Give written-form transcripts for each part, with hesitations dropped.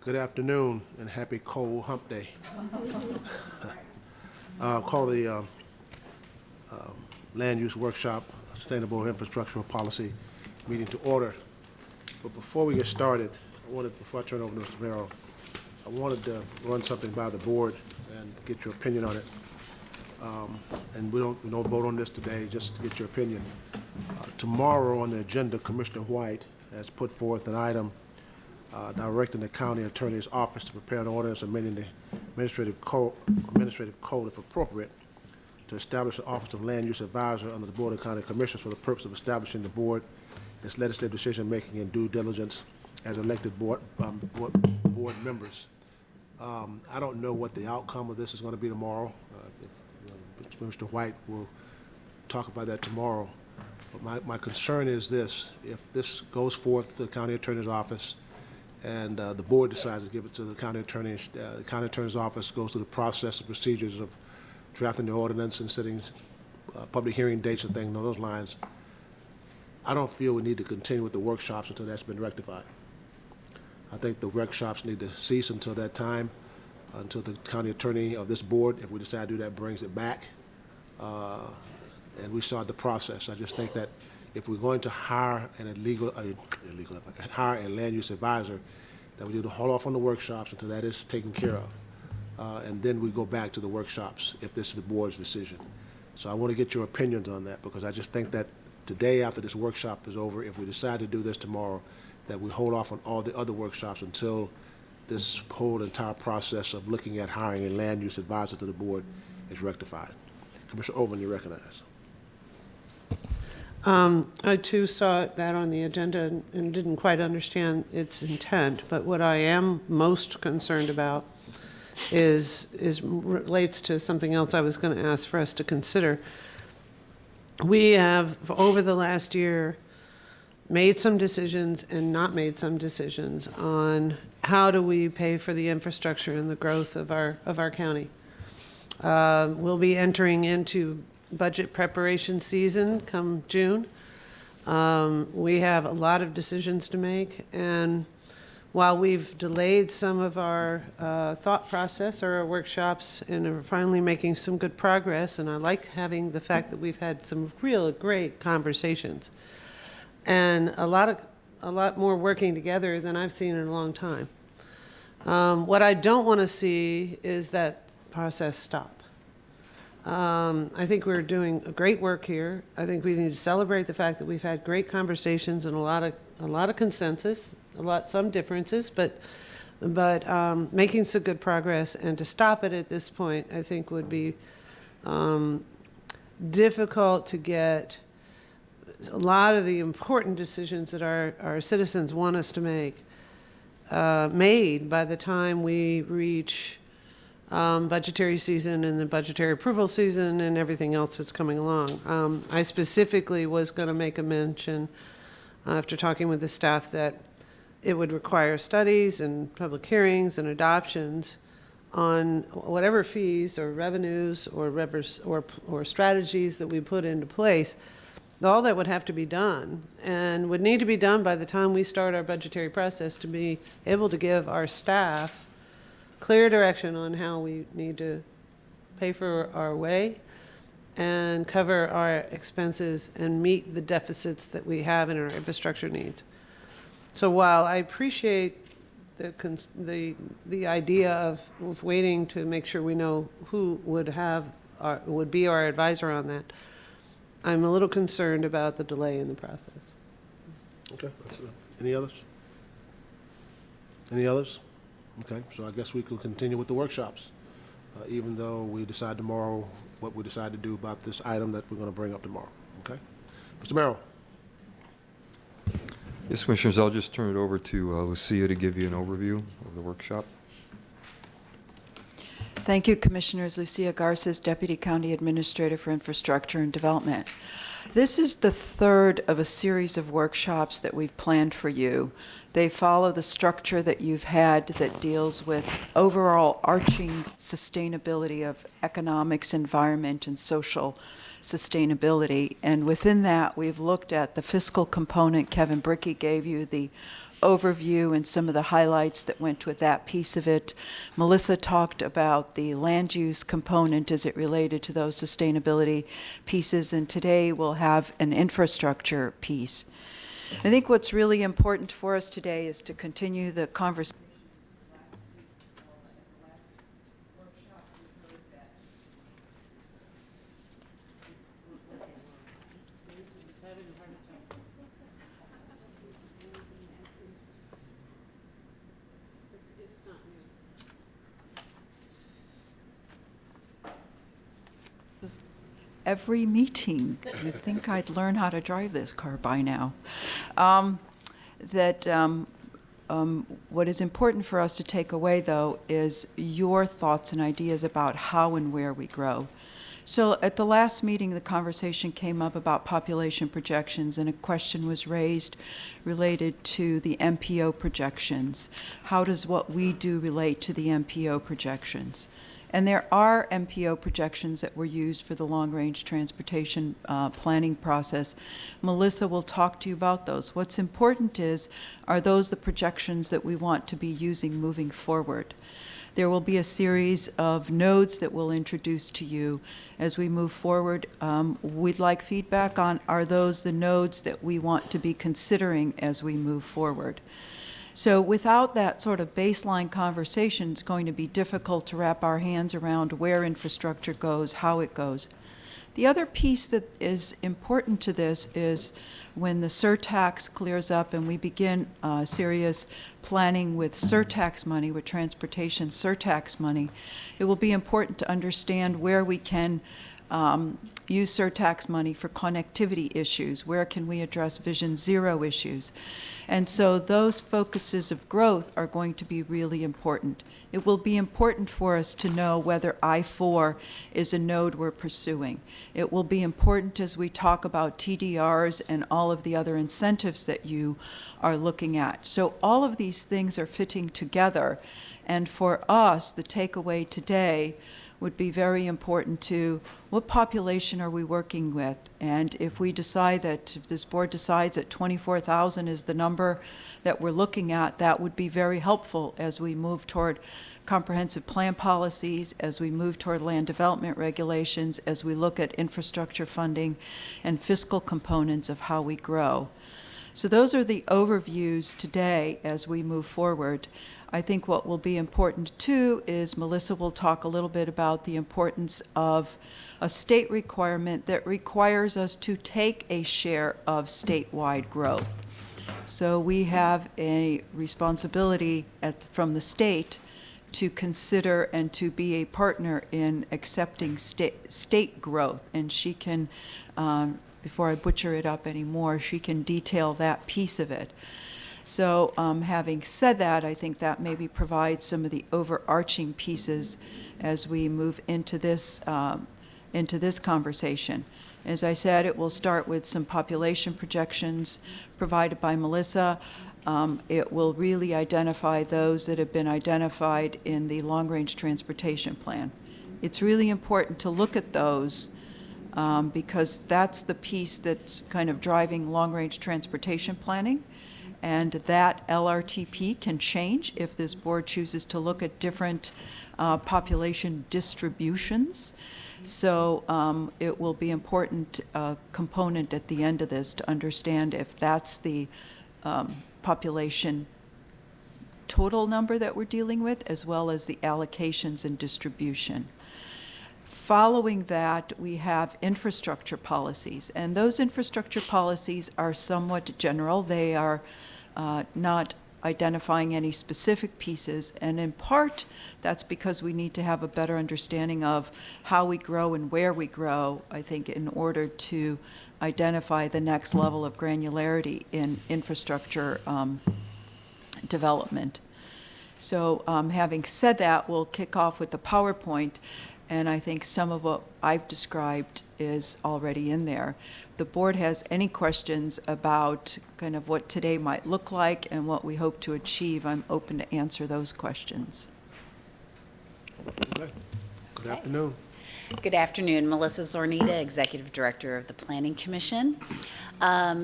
Good afternoon and happy cold hump day. Call the Land Use Workshop, Sustainable Infrastructural Policy meeting to order. But before we get started, before I turn it over to Mr. Merrill, I wanted to run something by the board and get your opinion on it. And we don't vote on this today, just to get your opinion. Tomorrow on the agenda, Commissioner White has put forth an item directing the county attorney's office to prepare an ordinance amending the administrative code, if appropriate, to establish the office of land use advisor under the Board of County Commissioners for the purpose of establishing the board, its legislative decision-making and due diligence as elected board members. I don't know what the outcome of this is going to be tomorrow. Mr. White will talk about that tomorrow. But my concern is this: if this goes forth to the county attorney's office, and the board decides to give it to the county attorney's office goes through the process and procedures of drafting the ordinance and setting public hearing dates and things along those lines, I don't feel we need to continue with the workshops until that's been rectified. I think the workshops need to cease until that time, until the county attorney of this board, if we decide to do that, brings it back, and we start the process. I just think that if we're going to hire hire a land use advisor, that we need to hold off on the workshops until that is taken care of. And then we go back to the workshops if this is the board's decision. So I want to get your opinions on that, because I just think that today, after this workshop is over, if we decide to do this tomorrow, that we hold off on all the other workshops until this whole entire process of looking at hiring a land use advisor to the board is rectified. Commissioner Owen, you recognize. I too saw that on the agenda and didn't quite understand its intent, but what I am most concerned about relates to something else I was going to ask for us to consider. We have, over the last year, made some decisions and not made some decisions on how do we pay for the infrastructure and the growth of our county. We'll be entering into budget preparation season come June. We have a lot of decisions to make, and while we've delayed some of our thought process or our workshops and are finally making some good progress, and I like having the fact that we've had some real great conversations and a lot more working together than I've seen in a long time. What I don't want to see is that process stop. I think we're doing great work here. I think we need to celebrate the fact that we've had great conversations and a lot of consensus, some differences, but making some good progress. And to stop it at this point, I think would be difficult to get a lot of the important decisions that our citizens want us to make made by the time we reach budgetary season and the budgetary approval season and everything else that's coming along. I specifically was going to make a mention after talking with the staff that it would require studies and public hearings and adoptions on whatever fees or revenues or strategies that we put into place. All that would have to be done and would need to be done by the time we start our budgetary process to be able to give our staff clear direction on how we need to pay for our way and cover our expenses and meet the deficits that we have in our infrastructure needs. So while I appreciate the idea of waiting to make sure we know who would be our advisor on that, I'm a little concerned about the delay in the process. Okay. Any others? Any others? Okay, so I guess we can continue with the workshops, even though we decide tomorrow what we decide to do about this item that we're going to bring up tomorrow. Okay? Mr. Merrill. Yes, Commissioners, I'll just turn it over to Lucia to give you an overview of the workshop. Thank you, Commissioners. Lucia Garces, Deputy County Administrator for Infrastructure and Development. This is the third of a series of workshops that we've planned for you. They follow the structure that you've had that deals with overall arching sustainability of economics, environment, and social sustainability. And within that, we've looked at the fiscal component. Kevin Brickey gave you the overview and some of the highlights that went with that piece of it. Melissa talked about the land use component as it related to those sustainability pieces, and today we'll have an infrastructure piece. I think what's really important for us today is to continue the conversation. Every meeting. You'd think I'd learn how to drive this car by now. What is important for us to take away, though, is your thoughts and ideas about how and where we grow. So at the last meeting, the conversation came up about population projections, and a question was raised related to the MPO projections. How does what we do relate to the MPO projections? And there are MPO projections that were used for the long-range transportation planning process. Melissa will talk to you about those. What's important are those the projections that we want to be using moving forward? There will be a series of nodes that we'll introduce to you as we move forward. We'd like feedback on, are those the nodes that we want to be considering as we move forward? So without that sort of baseline conversation, it's going to be difficult to wrap our hands around where infrastructure goes, how it goes. The other piece that is important to this is when the surtax clears up and we begin serious planning with surtax money, with transportation surtax money, it will be important to understand where we can use surtax money for connectivity issues, where can we address Vision Zero issues. And so those focuses of growth are going to be really important. It will be important for us to know whether I-4 is a node we're pursuing. It will be important as we talk about TDRs and all of the other incentives that you are looking at. So all of these things are fitting together, and for us, the takeaway today would be very important to what population are we working with? And if we decide that, if this board decides that 24,000 is the number that we're looking at, that would be very helpful as we move toward comprehensive plan policies, as we move toward land development regulations, as we look at infrastructure funding and fiscal components of how we grow. So those are the overviews today as we move forward. I think what will be important too is Melissa will talk a little bit about the importance of a state requirement that requires us to take a share of statewide growth. So we have a responsibility from the state to consider and to be a partner in accepting state growth. And she can, before I butcher it up anymore, she can detail that piece of it. So having said that, I think that maybe provides some of the overarching pieces as we move into this conversation. As I said, it will start with some population projections provided by Melissa. It will really identify those that have been identified in the long-range transportation plan. It's really important to look at those because that's the piece that's kind of driving long-range transportation planning. And that LRTP can change if this board chooses to look at different population distributions. So it will be important component at the end of this to understand if that's the population total number that we're dealing with, as well as the allocations and distribution. Following that, we have infrastructure policies, and those infrastructure policies are somewhat general. They are not identifying any specific pieces, and in part, that's because we need to have a better understanding of how we grow and where we grow, I think, in order to identify the next level of granularity in infrastructure development. So having said that, we'll kick off with the PowerPoint. And I think some of what I've described is already in there. If the board has any questions about kind of what today might look like and what we hope to achieve, I'm open to answer those questions. Okay. Good afternoon. Good afternoon, Melissa Zornita, Executive Director of the Planning Commission.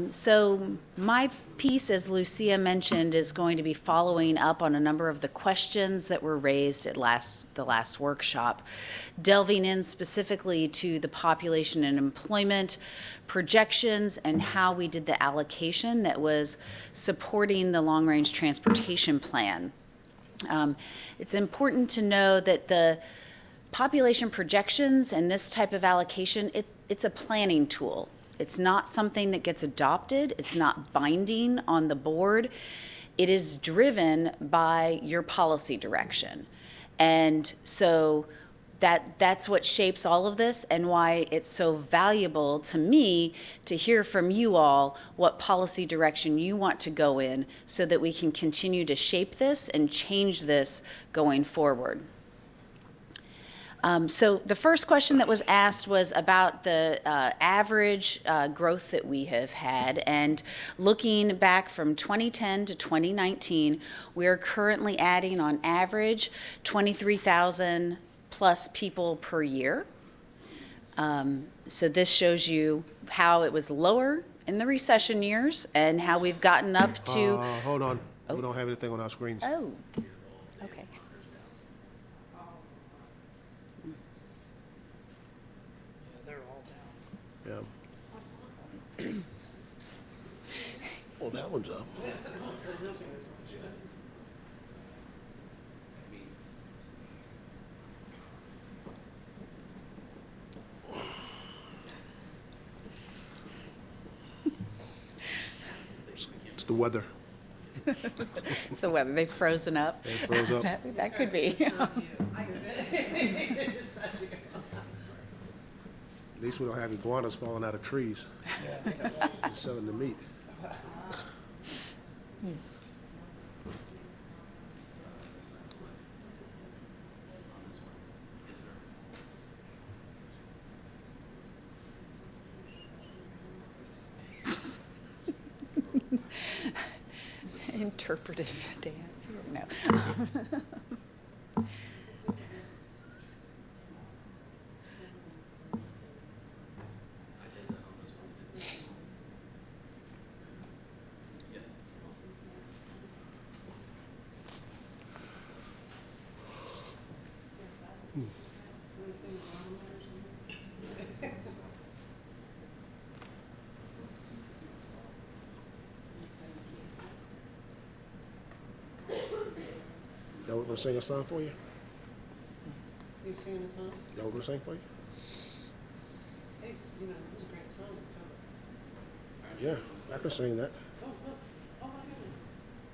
So my piece, as Lucia mentioned, is going to be following up on a number of the questions that were raised at the last workshop, delving in specifically to the population and employment projections and how we did the allocation that was supporting the long-range transportation plan. It's important to know that the population projections and this type of allocation, it's a planning tool. It's not something that gets adopted. It's not binding on the board. It is driven by your policy direction. And so that's what shapes all of this and why it's so valuable to me to hear from you all what policy direction you want to go in so that we can continue to shape this and change this going forward. So the first question that was asked was about the average growth that we have had. And looking back from 2010 to 2019, we are currently adding on average 23,000 plus people per year. So this shows you how it was lower in the recession years and how we've gotten up to... Hold on. We don't have anything on our screens. Oh, okay. Yeah. Well, that one's up. It's the weather. It's the weather. They've frozen up. They froze up. That could be. At least we don't have iguanas falling out of trees. They're selling the meat. Interpretive dance. No. Y'all gonna sing a song for you? You singing a song? Y'all gonna sing for you? Hey, you know, it was a great song. Yeah, I can sing that. Oh my goodness.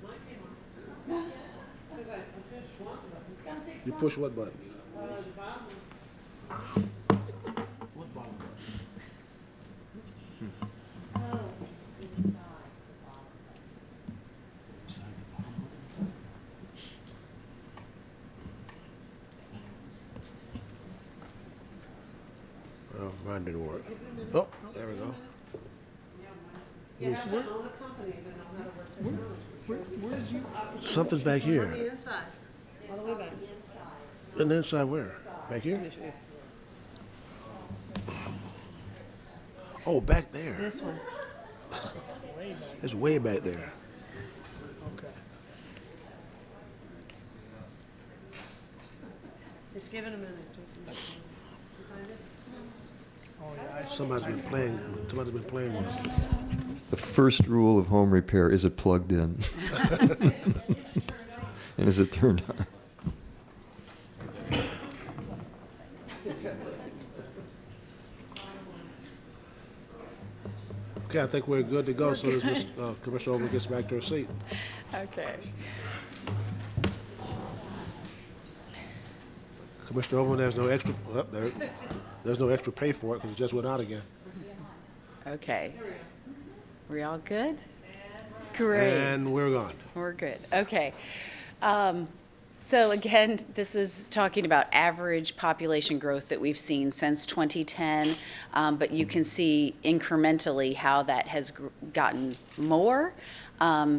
Mine came on. Because I pushed one button. You push what button? The bottom one. What button? Oh, it's inside the bottom. Inside the bottom button. Oh, mine didn't work. Oh, there we go. You have to own a company to know how to work technology. Something's back here. On the inside, all the way back. And the inside where? Back here? Oh, back there. This one. It's way back there. Just give it a minute. Jason. Somebody's been playing with us. The first rule of home repair, is it plugged in? And is it turned on? Okay, I think we're good to go, so as Commissioner Overman gets back to her seat. Okay. Commissioner Overman, there's no extra, there's no extra pay for it because it just went out again. Okay. We all good? Great. And we're gone. We're good. Okay. So again, this was talking about average population growth that we've seen since 2010, but you can see incrementally how that has gotten more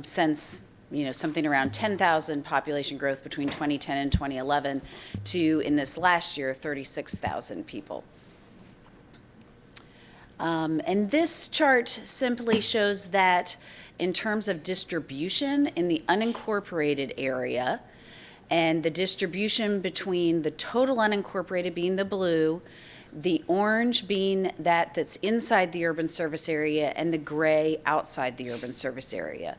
since something around 10,000 population growth between 2010 and 2011 to, in this last year, 36,000 people. And this chart simply shows that in terms of distribution in the unincorporated area, and the distribution between the total unincorporated being the blue, the orange being that's inside the urban service area, and the gray outside the urban service area.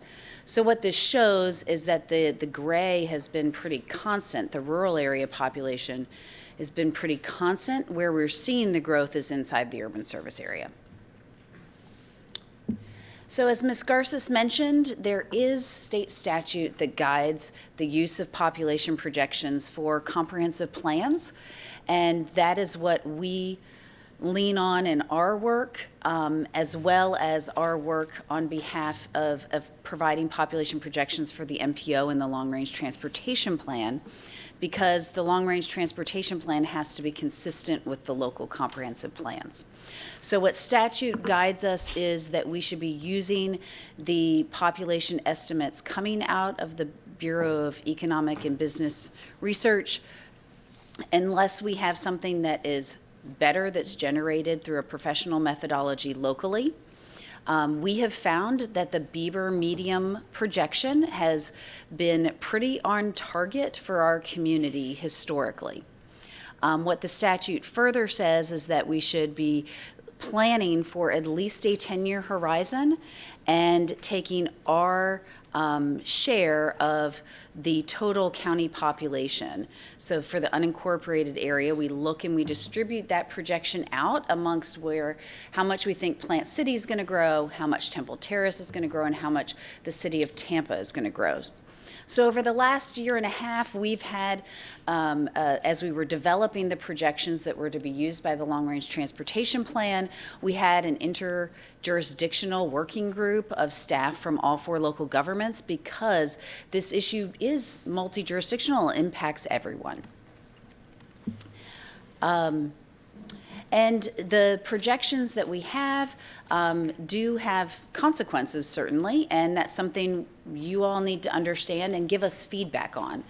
So what this shows is that the gray has been pretty constant. The rural area population has been pretty constant. Where we're seeing the growth is inside the urban service area. So as Ms. Garces mentioned, there is state statute that guides the use of population projections for comprehensive plans, and that is what we lean on in our work, as well as our work on behalf of providing population projections for the MPO and the Long-Range Transportation Plan, because the Long-Range Transportation Plan has to be consistent with the local comprehensive plans. So what statute guides us is that we should be using the population estimates coming out of the Bureau of Economic and Business Research, unless we have something that is better that's generated through a professional methodology locally. We have found that the Bieber medium projection has been pretty on target for our community historically. What the statute further says is that we should be planning for at least a 10-year horizon and taking our share of the total county population. So for the unincorporated area, we look and we distribute that projection out amongst how much we think Plant City is going to grow, how much Temple Terrace is going to grow, and how much the city of Tampa is going to grow. So over the last year and a half, we've had, as we were developing the projections that were to be used by the Long-Range Transportation Plan, we had an interjurisdictional working group of staff from all 4 local governments, because this issue is multi-jurisdictional, impacts everyone. And the projections that we have do have consequences, certainly, and that's something you all need to understand and give us feedback on.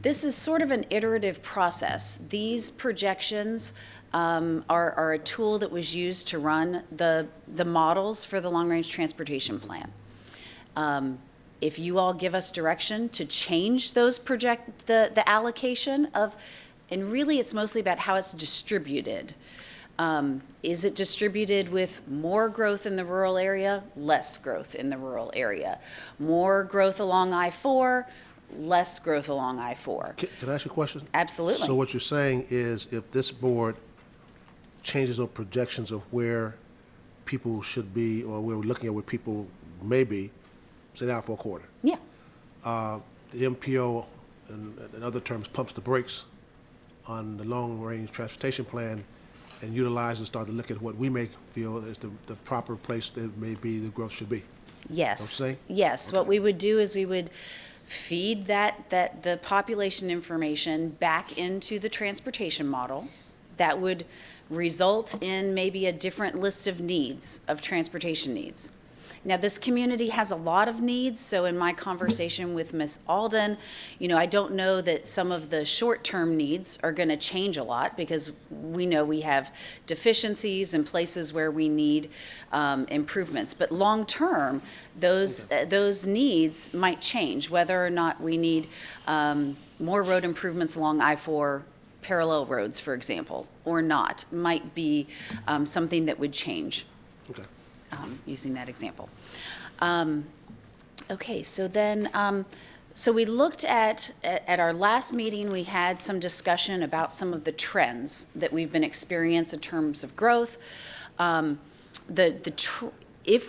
This is sort of an iterative process. These projections are a tool that was used to run the models for the Long-Range Transportation Plan. If you all give us direction to change those the allocation of, and really it's mostly about how it's distributed. Is it distributed with more growth in the rural area, less growth in the rural area? More growth along I-4, less growth along I-4? Can I ask you a question? Absolutely. So what you're saying is, if this board changes those projections of where people should be, or where we're looking at where people may be, say now for a quarter, Yeah, the MPO, in other terms, pumps the brakes on the long-range transportation plan and utilize and start to look at what we may feel is the proper place that maybe the growth should be. yes. Don't you say? Yes, Okay. what we would do is we would feed that the population information back into the transportation model. That would result in maybe a different list of needs, of transportation needs. Now, this community has a lot of needs, so in my conversation with Ms. Alden, I don't know that some of the short-term needs are going to change a lot, because we know we have deficiencies in places where we need improvements. But long-term, those needs might change, whether or not we need more road improvements along I-4 parallel roads, for example, or not, might be something that would change. Okay. Using that example. Okay, so then, so we looked at our last meeting, we had some discussion about some of the trends that we've been experiencing in terms of growth. If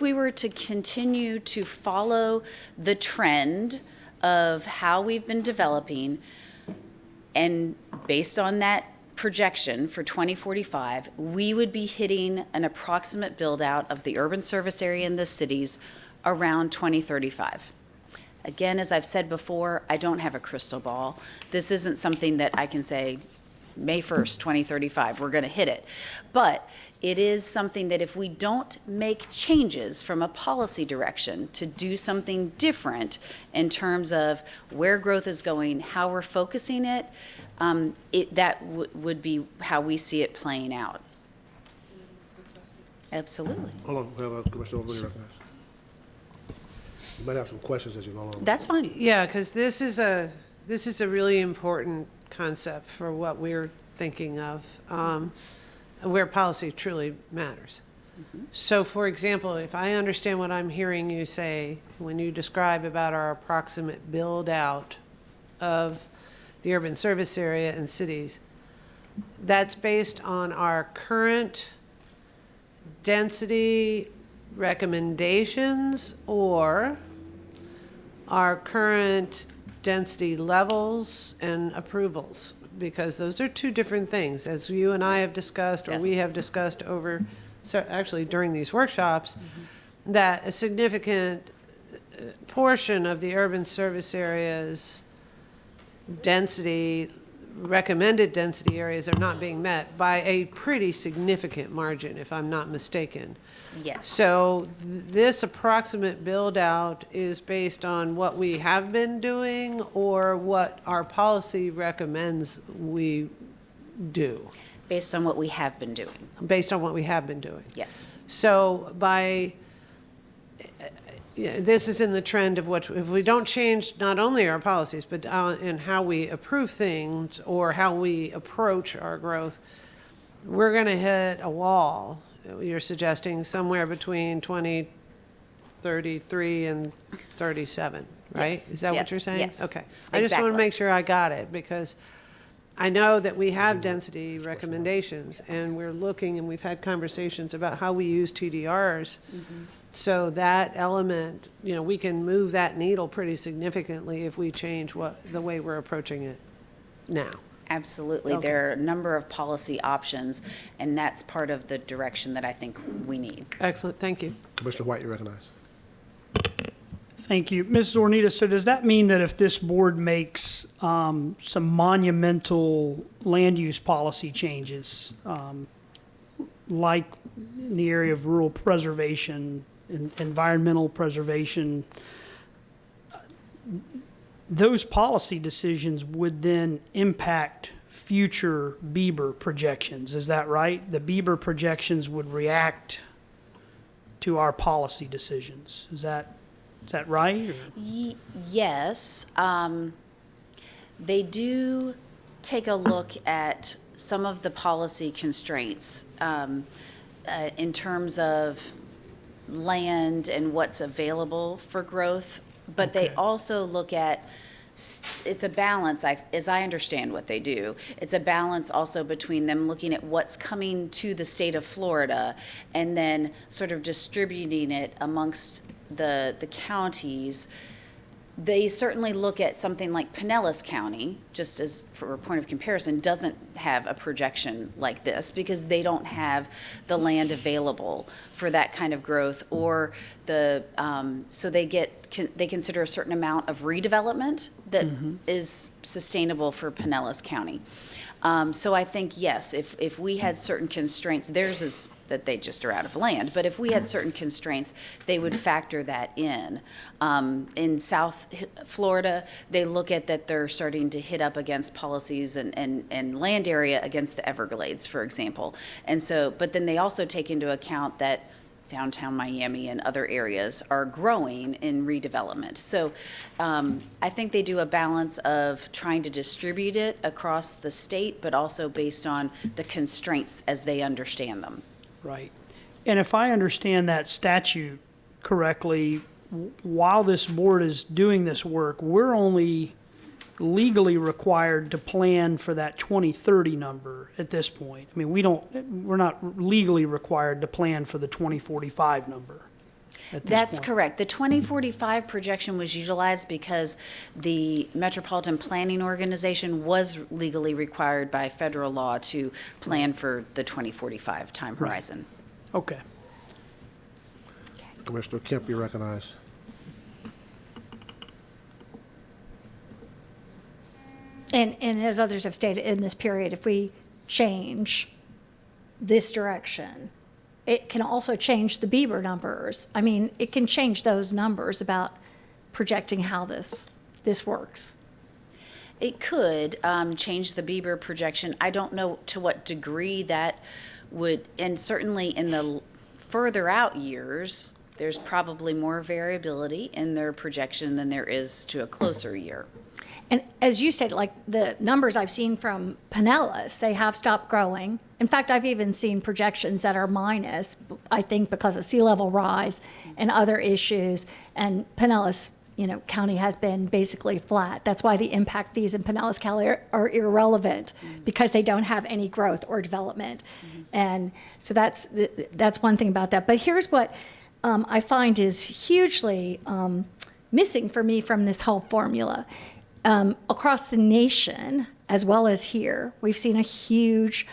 we were to continue to follow the trend of how we've been developing, and based on that projection for 2045, we would be hitting an approximate build out of the urban service area in the cities around 2035. Again, as I've said before, I don't have a crystal ball. This isn't something that I can say, May 1st, 2035, we're going to hit it. But it is something that if we don't make changes from a policy direction to do something different in terms of where growth is going, how we're focusing it, that would be how we see it playing out. Absolutely. Hold on, we have Commissioner Overby recognized. You might have some questions as you go along. That's fine. Yeah, because this is a really important concept for what we're thinking of, where policy truly matters. So, for example, if I understand what I'm hearing you say when you describe about our approximate build-out of the urban service area and cities, that's based on our current density recommendations or our current density levels and approvals, because those are two different things, as you and I have discussed, or we have discussed over, so actually during these workshops, that a significant portion of the urban service areas density, recommended density areas are not being met by a pretty significant margin, if I'm not mistaken. Yes. So this approximate build-out is based on what we have been doing or what our policy recommends we do? Based on what we have been doing. Based on what we have been doing. Yes. So this is in the trend of what, if we don't change not only our policies, but in how we approve things or how we approach our growth, we're going to hit a wall. You're suggesting somewhere between 2033 and 37, right? Yes, Is that what yes, you're saying? yes, Okay. I just want to exactly. make sure I got it, because I know that we have density recommendations, and we're looking, and we've had conversations about how we use TDRs. So that element, we can move that needle pretty significantly if we change the way we're approaching it now. Absolutely. Okay. There are a number of policy options, and that's part of the direction that I think we need. Excellent, thank you. Commissioner White, you recognize. Thank you. Mrs. Ornita, so does that mean that if this board makes some monumental land use policy changes, like in the area of rural preservation and environmental preservation, those policy decisions would then impact future Bieber projections? Is that right? The Bieber projections would react to our policy decisions. Is that right? Or? Yes. They do take a look at some of the policy constraints in terms of land and what's available for growth, but they Okay. also look at, it's a balance, as I understand what they do. It's a balance also between them looking at what's coming to the state of Florida and then sort of distributing it amongst the counties. They certainly look at something like Pinellas County, just as for a point of comparison, doesn't have a projection like this because they don't have the land available for that kind of growth, or so they consider a certain amount of redevelopment that is sustainable for Pinellas County. So I think, yes, if we had certain constraints, theirs is that they just are out of land, but if we had certain constraints, they would factor that in. In South Florida, they look at that they're starting to hit up against policies and land area against the Everglades, for example. And so, but then they also take into account that downtown Miami and other areas are growing in redevelopment. So I think they do a balance of trying to distribute it across the state, but also based on the constraints as they understand them. Right. And if I understand that statute correctly, while this board is doing this work, we're only legally required to plan for that 2030 number at this point. I mean, we're not legally required to plan for the 2045 number at this That's point. correct. The 2045 projection was utilized because the Metropolitan Planning Organization was legally required by federal law to plan for the 2045 time horizon. Okay. Commissioner Kemp, you recognize. And as others have stated, in this period, if we change this direction, it can also change the Bieber numbers. I mean, it can change those numbers about projecting how this works. It could change the Bieber projection. I don't know to what degree that would, and certainly in the further out years, there's probably more variability in their projection than there is to a closer year. And as you said, like the numbers I've seen from Pinellas, they have stopped growing. In fact, I've even seen projections that are minus, I think because of sea level rise and other issues. And Pinellas, county has been basically flat. That's why the impact fees in Pinellas County are irrelevant, because they don't have any growth or development. And so that's one thing about that. But here's what I find is hugely missing for me from this whole formula. Across the nation, as well as here, we've seen a huge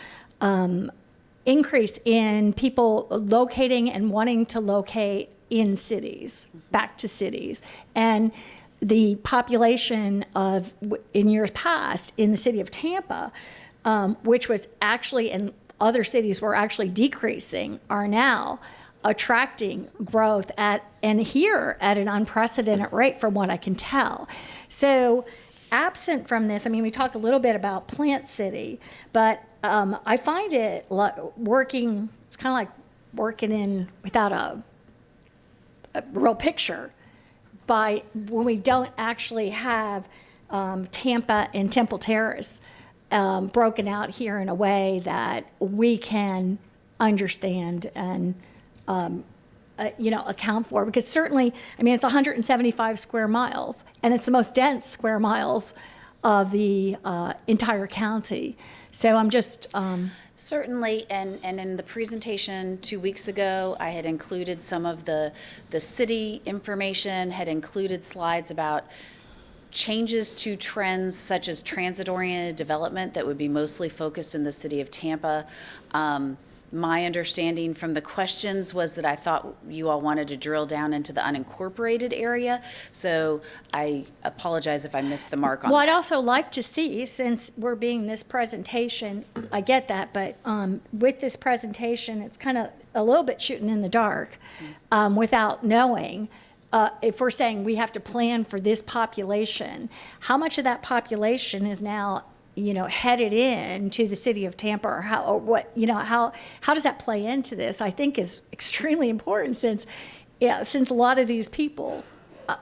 increase in people locating and wanting to locate in cities, back to cities. And the population in years past in the city of Tampa, which was actually, and other cities were actually decreasing, are now attracting growth and here at an unprecedented rate from what I can tell. So absent from this, I mean, we talked a little bit about Plant City, but I find it working, it's kind of like working in without a real picture when we don't actually have Tampa and Temple Terrace broken out here in a way that we can understand and account for, because certainly, I mean, it's 175 square miles, and it's the most dense square miles of the entire county. So I'm just Certainly, and in the presentation 2 weeks ago, I had included some of the city information, had included slides about changes to trends such as transit-oriented development that would be mostly focused in the city of Tampa. My understanding from the questions was that I thought you all wanted to drill down into the unincorporated area, so I apologize if I missed the mark on well, that. I'd also like to see, since we're being this presentation, I get that, but with this presentation, it's kind of a little bit shooting in the dark without knowing. If we're saying we have to plan for this population, how much of that population is now headed in to the city of Tampa, or how does that play into this? I think is extremely important, since a lot of these people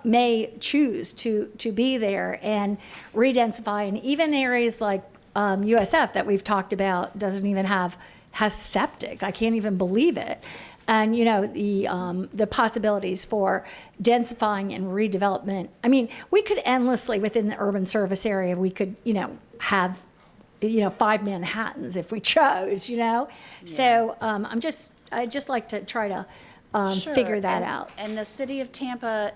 may choose to be there and re-densify, and even areas like USF that we've talked about doesn't even has septic. I can't even believe it. And the possibilities for densifying and redevelopment. I mean, we could endlessly, within the urban service area, we could have 5 Manhattans if we chose. So I just like to try to Sure. figure that out. And the city of Tampa,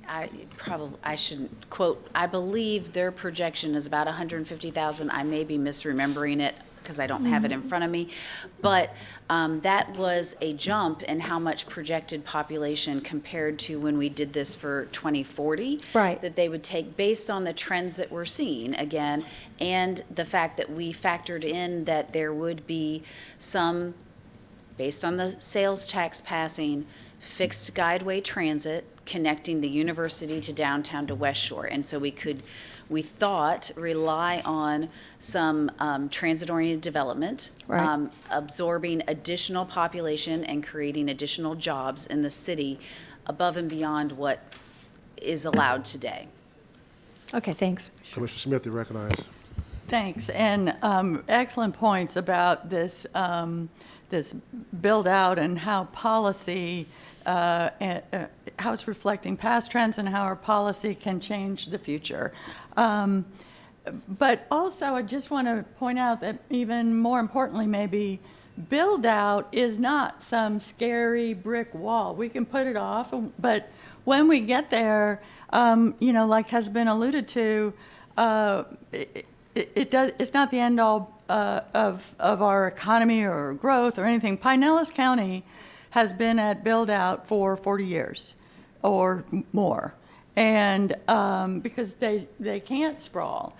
I shouldn't quote, I believe their projection is about 150,000. I may be misremembering it because I don't have it in front of me. But that was a jump in how much projected population compared to when we did this for 2040. Right. That they would take based on the trends that we're seeing again, and the fact that we factored in that there would be some, based on the sales tax passing, fixed guideway transit connecting the university to downtown to West Shore. And so we thought, rely on some transit-oriented development, Right. Absorbing additional population and creating additional jobs in the city above and beyond what is allowed today. Okay, thanks. Commissioner Smith, you recognize. Thanks, and excellent points about this this build out and how policy, how it's reflecting past trends and how our policy can change the future. But also, I just want to point out that even more importantly, maybe, build out is not some scary brick wall. We can put it off, but when we get there, like has been alluded to, it's not the end all of our economy or growth or anything. Pinellas County has been at build out for 40 years or more, and because they can't sprawl.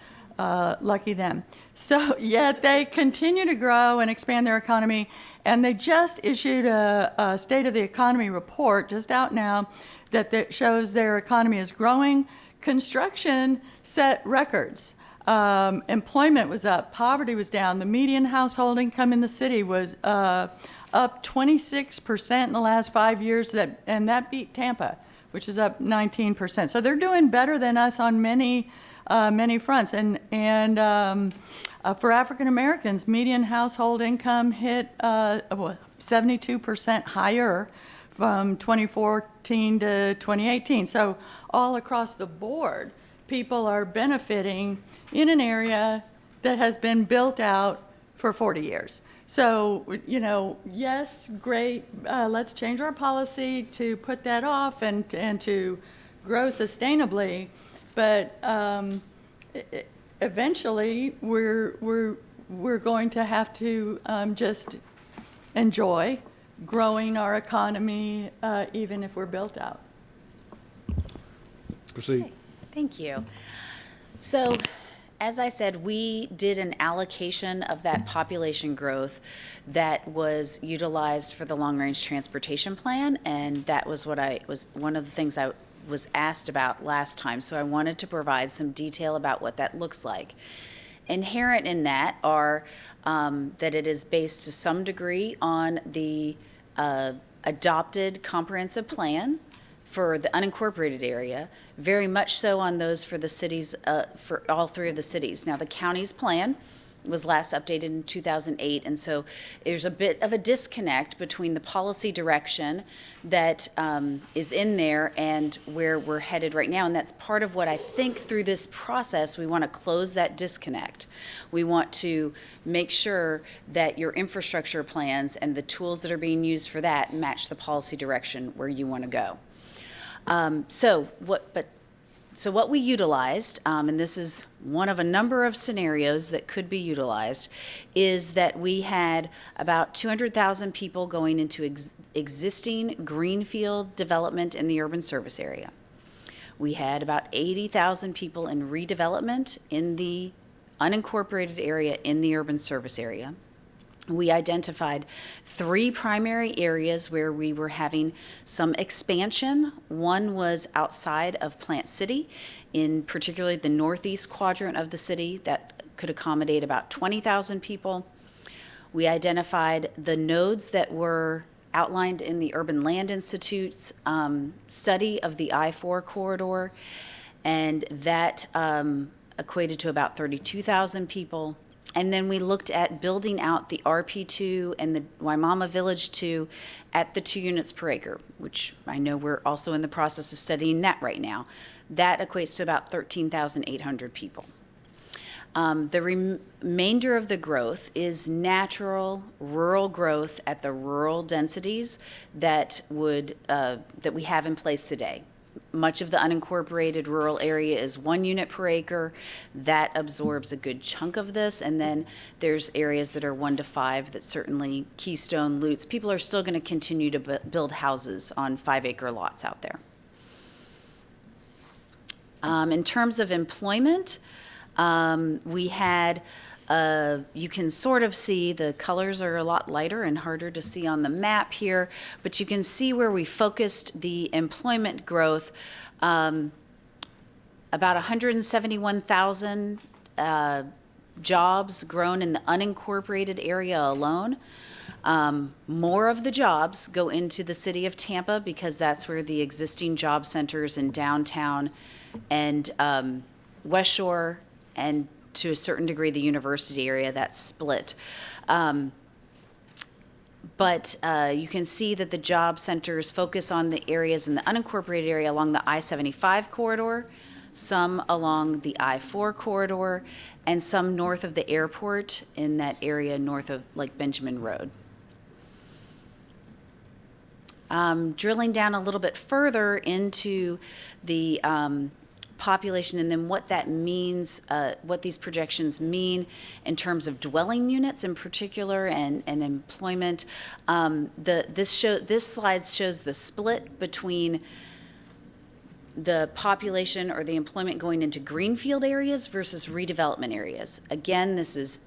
lucky them. So yet they continue to grow and expand their economy, and they just issued a State of the Economy report, just out now, that shows their economy is growing. Construction set records. Employment was up, poverty was down. The median household income in the city was up 26% in the last 5 years, and that beat Tampa, which is up 19%. So they're doing better than us on many fronts. And for African Americans, median household income hit 72% higher from 2014 to 2018. So all across the board, people are benefiting in an area that has been built out for 40 years. So, yes, great, let's change our policy to put that off and to grow sustainably, but eventually we're going to have to just enjoy growing our economy even if we're built out. Proceed. Thank you. So, as I said, we did an allocation of that population growth that was utilized for the long-range transportation plan, and that was one of the things I was asked about last time. So I wanted to provide some detail about what that looks like. Inherent in that are that it is based to some degree on the adopted comprehensive plan for the unincorporated area, very much so on those for the cities, for all three of the cities. Now, the county's plan was last updated in 2008, and so there's a bit of a disconnect between the policy direction that is in there and where we're headed right now, and that's part of what I think through this process we want to close that disconnect. We want to make sure that your infrastructure plans and the tools that are being used for that match the policy direction where you want to go. So what we utilized, and this is one of a number of scenarios that could be utilized, is that we had about 200,000 people going into existing greenfield development in the urban service area. We had about 80,000 people in redevelopment in the unincorporated area in the urban service area. We identified 3 primary areas where we were having some expansion. One was outside of Plant City, in particularly the northeast quadrant of the city that could accommodate about 20,000 people. We identified the nodes that were outlined in the Urban Land Institute's study of the I-4 corridor, and that equated to about 32,000 people. And then we looked at building out the RP2 and the Waimama Village 2 at the 2 units per acre, which I know we're also in the process of studying that right now. That equates to about 13,800 people. The remainder of the growth is natural rural growth at the rural densities that we have in place today. Much of the unincorporated rural area is 1 unit per acre. That absorbs a good chunk of this. And then there's areas that are 1 to 5 that certainly Keystone, Lutz. People are still going to continue to build houses on 5-acre lots out there. In terms of employment, we had, you can sort of see the colors are a lot lighter and harder to see on the map here, but you can see where we focused the employment growth, about 171,000 jobs grown in the unincorporated area alone. More of the jobs go into the city of Tampa because that's where the existing job centers in downtown and West Shore and to a certain degree the university area, that's split. But you can see that the job centers focus on the areas in the unincorporated area along the I-75 corridor, some along the I-4 corridor, and some north of the airport in that area north of Lake Benjamin Road. Drilling down a little bit further into the population and then what that means, what these projections mean in terms of dwelling units in particular and employment. This slide shows the split between the population or the employment going into greenfield areas versus redevelopment areas. Again, this is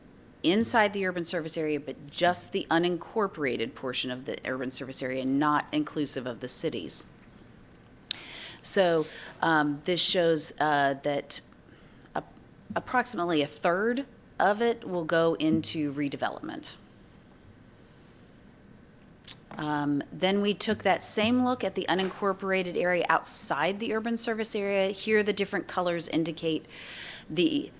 inside the urban service area, but just the unincorporated portion of the urban service area, not inclusive of the cities. So this shows that approximately a third of it will go into redevelopment. Then we took that same look at the unincorporated area outside the urban service area. Here, the different colors indicate the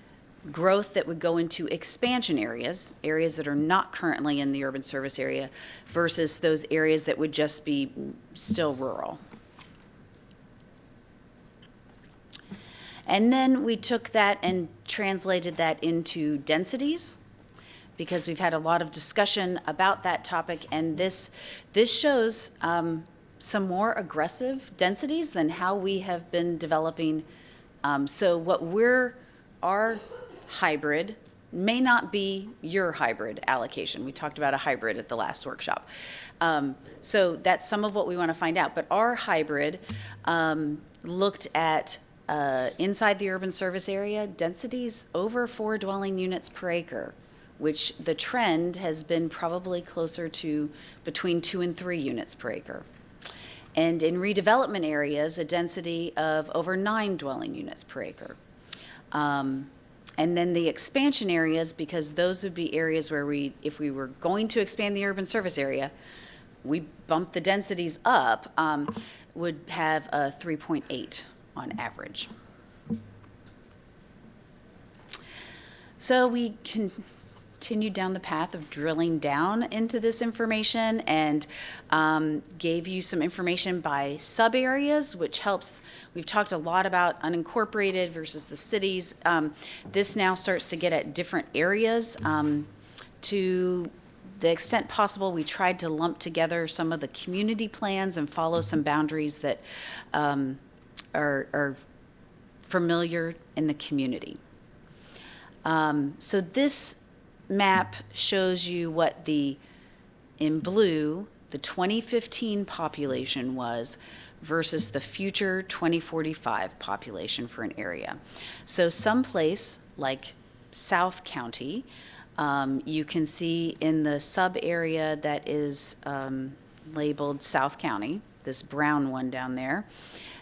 growth that would go into expansion areas, areas that are not currently in the urban service area, versus those areas that would just be still rural. And then we took that and translated that into densities, because we've had a lot of discussion about that topic, and this shows some more aggressive densities than how we have been developing. So our hybrid may not be your hybrid allocation. We talked about a hybrid at the last workshop. So that's some of what we want to find out. But our hybrid looked at inside the urban service area, densities over 4 dwelling units per acre, which the trend has been probably closer to between 2 and 3 units per acre. And in redevelopment areas, a density of over 9 dwelling units per acre. And then the expansion areas, because those would be areas where if we were going to expand the urban service area, we bump the densities up, would have a 3.8 on average. So we continued down the path of drilling down into this information and gave you some information by sub-areas, which helps. We've talked a lot about unincorporated versus the cities. This now starts to get at different areas. To the extent possible, we tried to lump together some of the community plans and follow some boundaries that are familiar in the community. So this map shows you what in blue, the 2015 population was versus the future 2045 population for an area. So someplace like South County, you can see in the sub-area that is labeled South County, this brown one down there,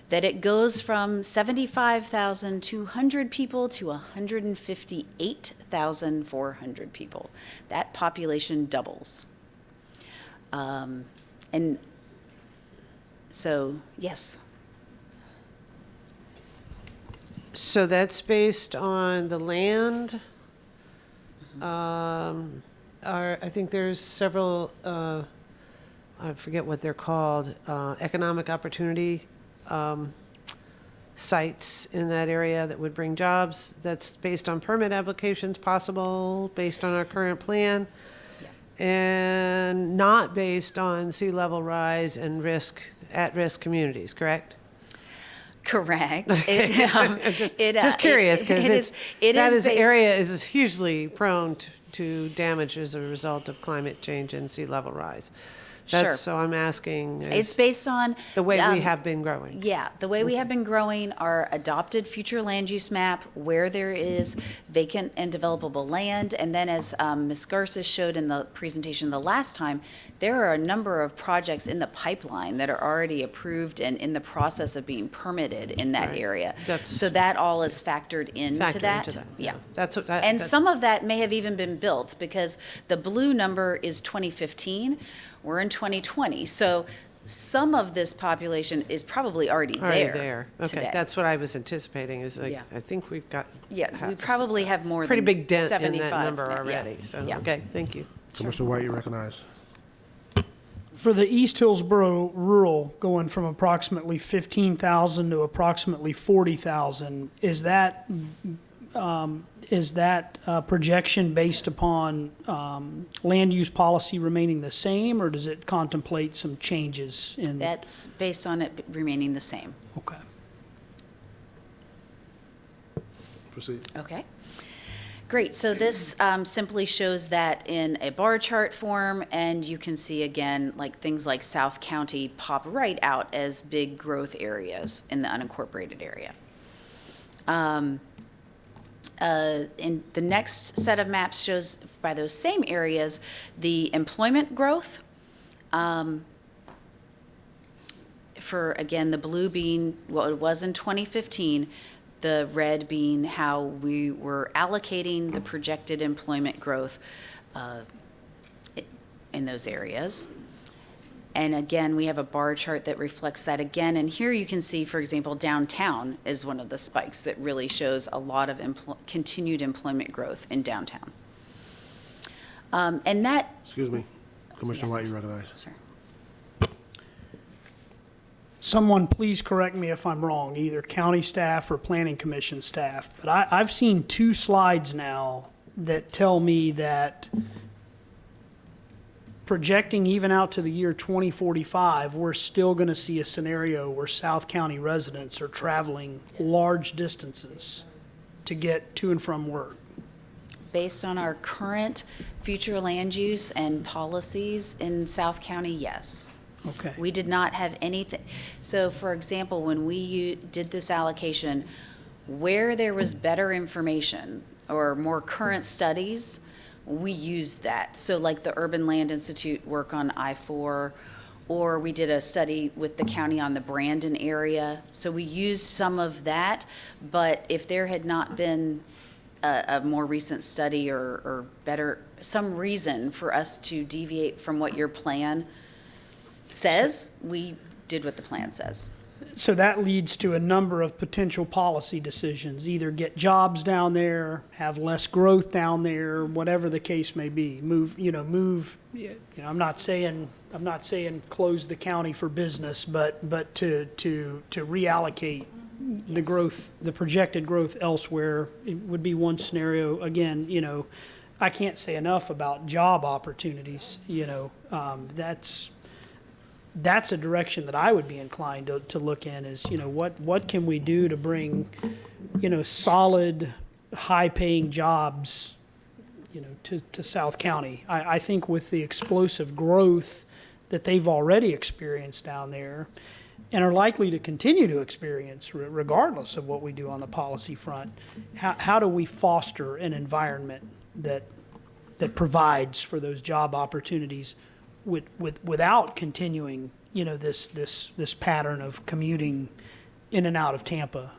that it goes from 75,200 people to 158,400 people. That population doubles. And so, yes. So that's based on the land. I think there's several, I forget what they're called, economic opportunity sites in that area that would bring jobs. That's based on permit applications possible, based on our current plan, and not based on sea level rise and at-risk communities, correct? Correct. Just curious, because area is hugely prone to damage as a result of climate change and sea level rise. Sure. So I'm asking. It's based on the way we have been growing. Yeah, the way we have been growing, our adopted future land use map, where there is vacant and developable land, and then as Ms. Garces showed in the presentation the last time, there are a number of projects in the pipeline that are already approved and in the process of being permitted in that area. So that all is factored into that. Yeah. And some of that may have even been built, because the blue number is 2015. We're in 2020, so some of this population is probably already there. Okay, today. that's what I was anticipating. Is like I think we've got we probably have more pretty than big dent 75 in that number now. already. Yeah. So Yeah. okay, thank you. Commissioner White, you recognize. For the East Hillsborough rural, going from approximately 15,000 to approximately 40,000, is that projection based upon land use policy remaining the same, or does it contemplate some changes in? That's based on it remaining the same. Okay. Proceed. Okay. Great, so this simply shows that in a bar chart form, and you can see again, like things like South County pop right out as big growth areas in the unincorporated area. In the next set of maps shows by those same areas the employment growth. For, again, the blue being what it was in 2015, the red being how we were allocating the projected employment growth in those areas. And again, we have a bar chart that reflects that again. And here you can see, for example, downtown is one of the spikes that really shows a lot of continued employment growth in downtown. And that... Excuse me, Commissioner Yes, White, sir. you recognize. Sure. Someone please correct me if I'm wrong, either county staff or planning commission staff, but I've seen 2 slides now that tell me that projecting even out to the year 2045, we're still going to see a scenario where South County residents are traveling large distances to get to and from work. Based on our current future land use and policies in South County, yes. Okay. We did not have anything. So, for example, when we did this allocation, where there was better information or more current studies, we used that. So like the Urban Land Institute work on I-4, or we did a study with the county on the Brandon area. So we used some of that, but if there had not been a more recent study or better, some reason for us to deviate from what your plan says, we did what the plan says. So that leads to a number of potential policy decisions, either get jobs down there, have less growth down there, whatever the case may be. I'm not saying close the county for business, but to reallocate the Yes. growth, the projected growth elsewhere, it would be one scenario. Again, I can't say enough about job opportunities, that's a direction that I would be inclined to look in is, what can we do to bring, solid, high-paying jobs, to South County. I think with the explosive growth that they've already experienced down there and are likely to continue to experience regardless of what we do on the policy front, how do we foster an environment that provides for those job opportunities without continuing, this pattern of commuting in and out of Tampa.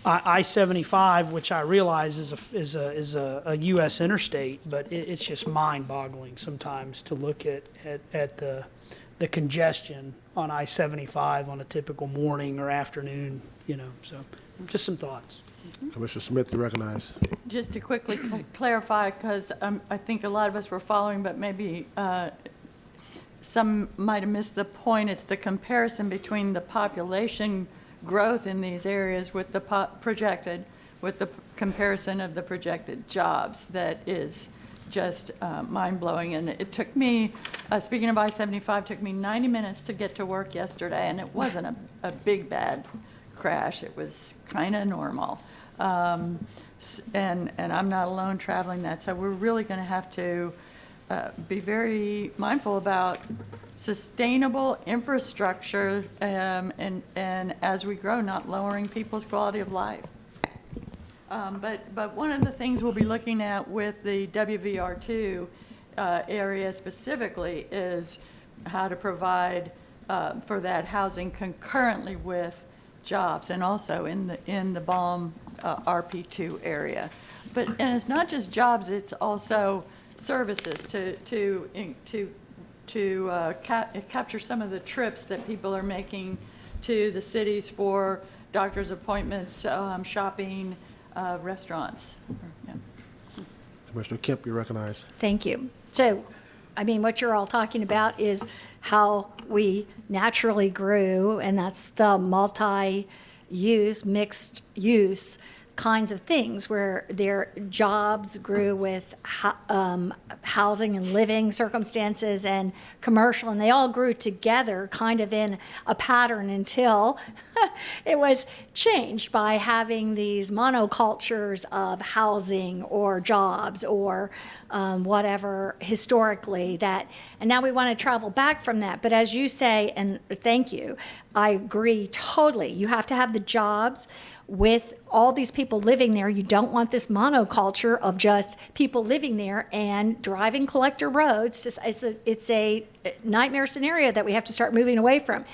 I-75, which I realize is a U.S. interstate, but it's just mind-boggling sometimes to look at the congestion on I-75 on a typical morning or afternoon. So just some thoughts. Commissioner Smith, you recognize. Just to quickly clarify, because I think a lot of us were following, but maybe some might have missed the point. It's the comparison between the population growth in these areas with the with the comparison of the projected jobs that is just mind-blowing. And it took me, speaking of I-75, took me 90 minutes to get to work yesterday, and it wasn't a big bad crash. It was kind of normal. And I'm not alone traveling that, so we're really going to have to be very mindful about sustainable infrastructure and as we grow, not lowering people's quality of life. But one of the things we'll be looking at with the WVR2 area specifically is how to provide for that housing concurrently with jobs, and also in the BALM RP2 area. And it's not just jobs; it's also services to capture some of the trips that people are making to the cities for doctor's appointments, shopping, restaurants. Yeah. Commissioner Kemp, you recognize. Thank you. So, what you're all talking about is how we naturally grew, and that's the multi-use, mixed use kinds of things where their jobs grew with housing and living circumstances and commercial, and they all grew together kind of in a pattern until it was changed by having these monocultures of housing or jobs or whatever historically that, and now we want to travel back from that. But as you say, and thank you, I agree totally. You have to have the jobs with all these people living there. You don't want this monoculture of just people living there and driving collector roads. Just it's a nightmare scenario that we have to start moving away from.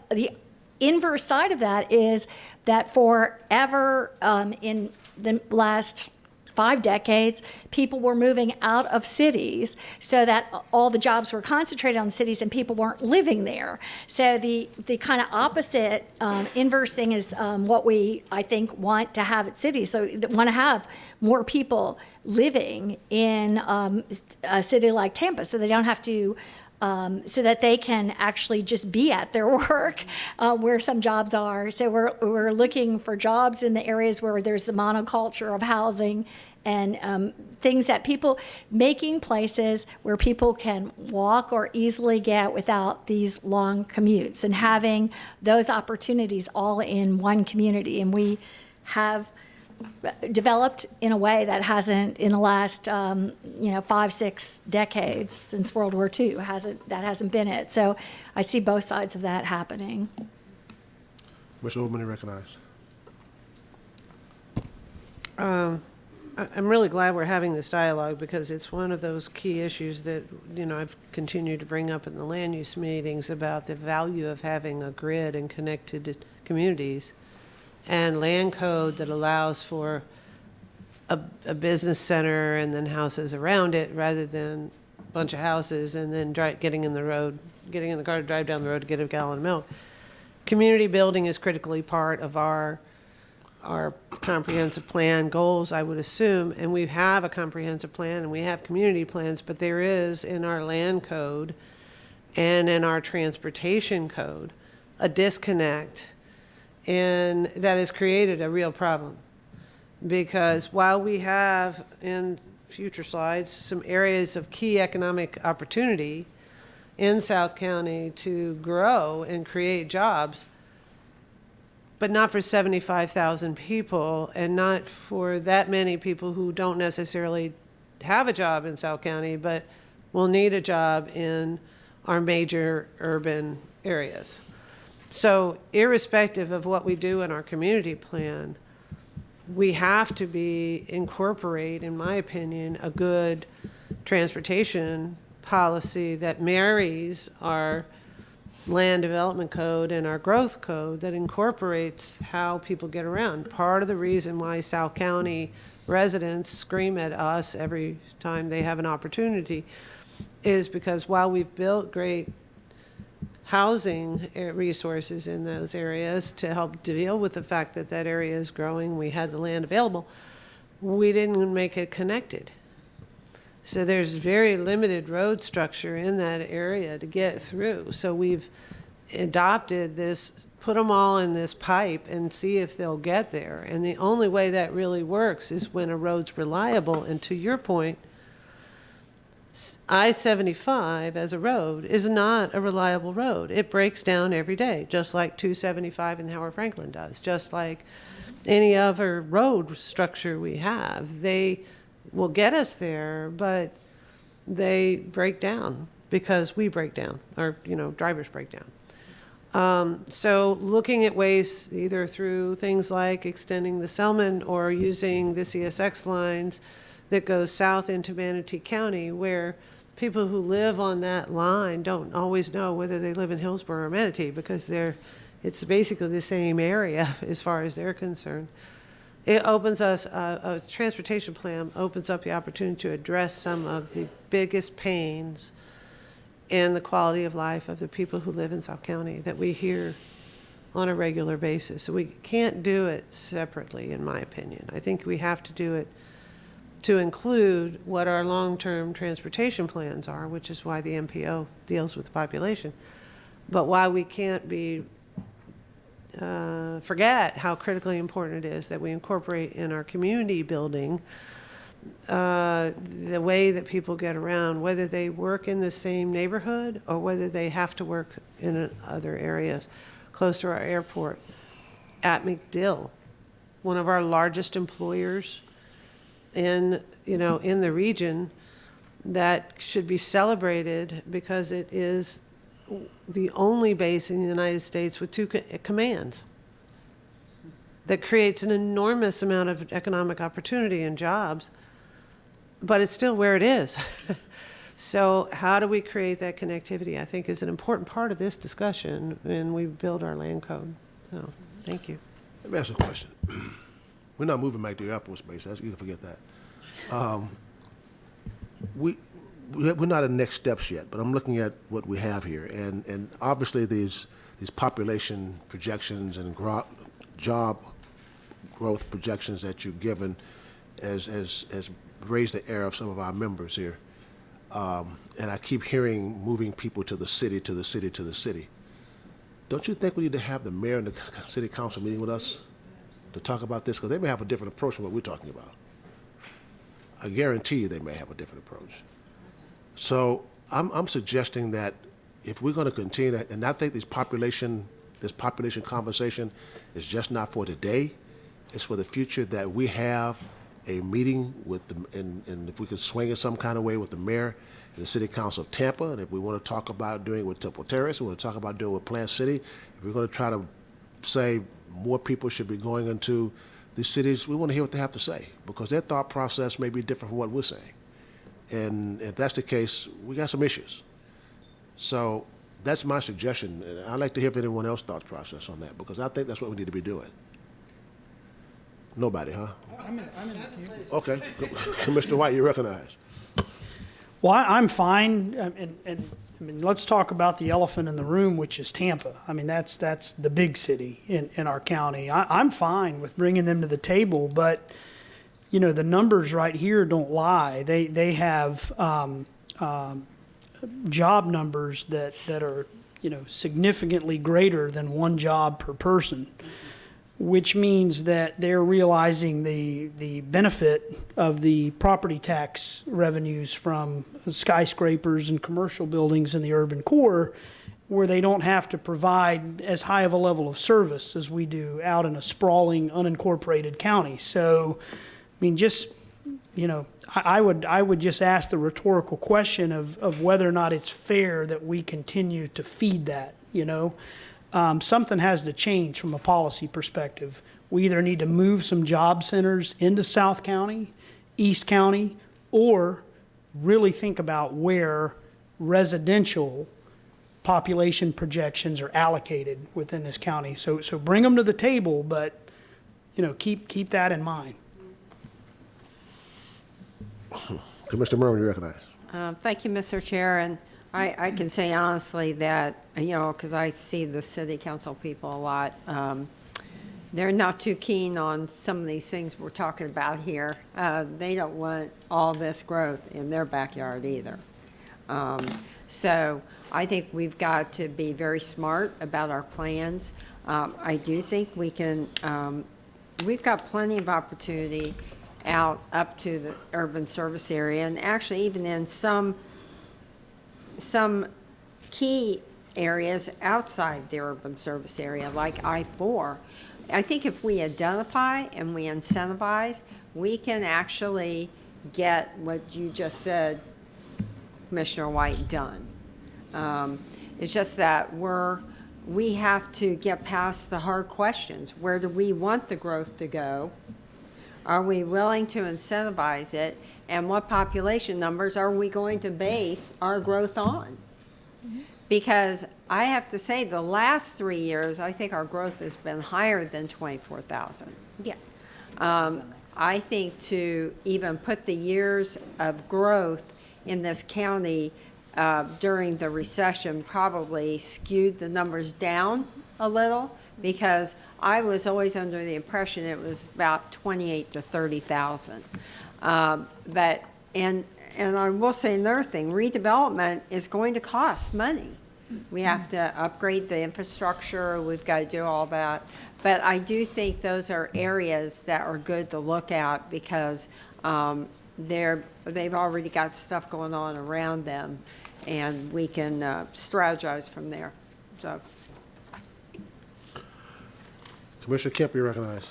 The inverse side of that is that forever in the last 5 decades, people were moving out of cities so that all the jobs were concentrated on cities and people weren't living there. So the kind of opposite inverse thing is what we, I think, want to have at cities. So want to have more people living in a city like Tampa so they don't have to so that they can actually just be at their work where some jobs are. So we're looking for jobs in the areas where there's a monoculture of housing and things that people, making places where people can walk or easily get without these long commutes and having those opportunities all in one community. And we have developed in a way that hasn't in the last 5-6 decades since World War II hasn't been it. So I see both sides of that happening. Mr. Overman, recognized. I'm really glad we're having this dialogue because it's one of those key issues that I've continued to bring up in the land use meetings about the value of having a grid and connected communities and land code that allows for a business center and then houses around it rather than a bunch of houses and then getting in the car to drive down the road to get a gallon of milk. Community building is critically part of our comprehensive plan goals, I would assume, and we have a comprehensive plan and we have community plans, but there is in our land code and in our transportation code a disconnect, and that has created a real problem. Because while we have, in future slides, some areas of key economic opportunity in South County to grow and create jobs, but not for 75,000 people and not for that many people who don't necessarily have a job in South County, but will need a job in our major urban areas. So irrespective of what we do in our community plan, we have to incorporate, in my opinion, a good transportation policy that marries our land development code and our growth code that incorporates how people get around. Part of the reason why South County residents scream at us every time they have an opportunity is because while we've built great housing resources in those areas to help deal with the fact that that area is growing, we had the land available, we didn't make it connected. So there's very limited road structure in that area to get through. So we've adopted this, put them all in this pipe and see if they'll get there. And the only way that really works is when a road's reliable. And to your point, I-75 as a road is not a reliable road. It breaks down every day, just like 275 in Howard Franklin does, just like any other road structure we have. They will get us there, but they break down because we break down, or drivers break down. So looking at ways either through things like extending the Selman or using the CSX lines that go south into Manatee County, where people who live on that line don't always know whether they live in Hillsborough or Manatee because it's basically the same area as far as they're concerned. It opens us, a transportation plan opens up the opportunity to address some of the biggest pains in the quality of life of the people who live in South County that we hear on a regular basis. So we can't do it separately, in my opinion. I think we have to do it to include what our long-term transportation plans are, which is why the MPO deals with the population. But why we can't be forget how critically important it is that we incorporate in our community building the way that people get around, whether they work in the same neighborhood or whether they have to work in other areas close to our airport. At McDill, one of our largest employers in the region, that should be celebrated because it is the only base in the United States with two commands. That creates an enormous amount of economic opportunity and jobs, but it's still where it is. So how do we create that connectivity, I think, is an important part of this discussion when we build our land code. So, thank you. Let me ask you a question. We're not moving back to the airport space. You can forget that. We're not at next steps yet, but I'm looking at what we have here, and obviously these population projections and job growth projections that you've given has raised the air of some of our members here, and I keep hearing moving people to the city, to the city, to the city. Don't you think we need to have the mayor and the city council meeting with us to talk about this? Because they may have a different approach from what we're talking about. I guarantee you they may have a different approach. So I'm suggesting that if we're going to continue that, and I think this population conversation is just not for today, it's for the future, that we have a meeting with and if we could swing it some kind of way with the mayor and the city council of Tampa, and if we want to talk about doing it with Temple Terrace, we want to talk about doing it with Plant City, if we're going to try to say more people should be going into these cities, we want to hear what they have to say, because their thought process may be different from what we're saying. And if that's the case, we got some issues. So that's my suggestion. And I'd like to hear if anyone else thought process on that, because I think that's what we need to be doing. Nobody, huh? I'm in the queue. Okay. Commissioner White, you recognize. Well, I'm fine, and I mean, let's talk about the elephant in the room, which is Tampa. I mean, that's the big city in our county. I'm fine with bringing them to the table, but the numbers right here don't lie. They have job numbers that are significantly greater than one job per person, which means that they're realizing the benefit of the property tax revenues from skyscrapers and commercial buildings in the urban core, where they don't have to provide as high of a level of service as we do out in a sprawling, unincorporated county. So, I mean, just, I would just ask the rhetorical question of whether or not it's fair that we continue to feed that, Something has to change from a policy perspective. We either need to move some job centers into South County, East County, or really think about where residential population projections are allocated within this county. So bring them to the table, but, keep that in mind. Commissioner Merwin, you recognize. Thank you, Mr. Chair, and I can say honestly that, because I see the city council people a lot, they're not too keen on some of these things we're talking about here. They don't want all this growth in their backyard either. So I think we've got to be very smart about our plans. I do think we can, we've got plenty of opportunity out up to the urban service area, and actually even in some key areas outside the urban service area, like I-4. I think if we identify and we incentivize, we can actually get what you just said, Commissioner White, done. It's just that we have to get past the hard questions. Where do we want the growth to go? Are we willing to incentivize it? And what population numbers are we going to base our growth on? Because I have to say, the last 3 years, I think our growth has been higher than 24,000. Yeah. I think to even put the years of growth in this county during the recession probably skewed the numbers down a little, because I was always under the impression it was about 28 to 30,000. But I will say another thing, redevelopment is going to cost money. We have to upgrade the infrastructure, we've got to do all that. But I do think those are areas that are good to look at because they've already got stuff going on around them, and we can strategize from there. So, Commissioner Kemp, you recognize.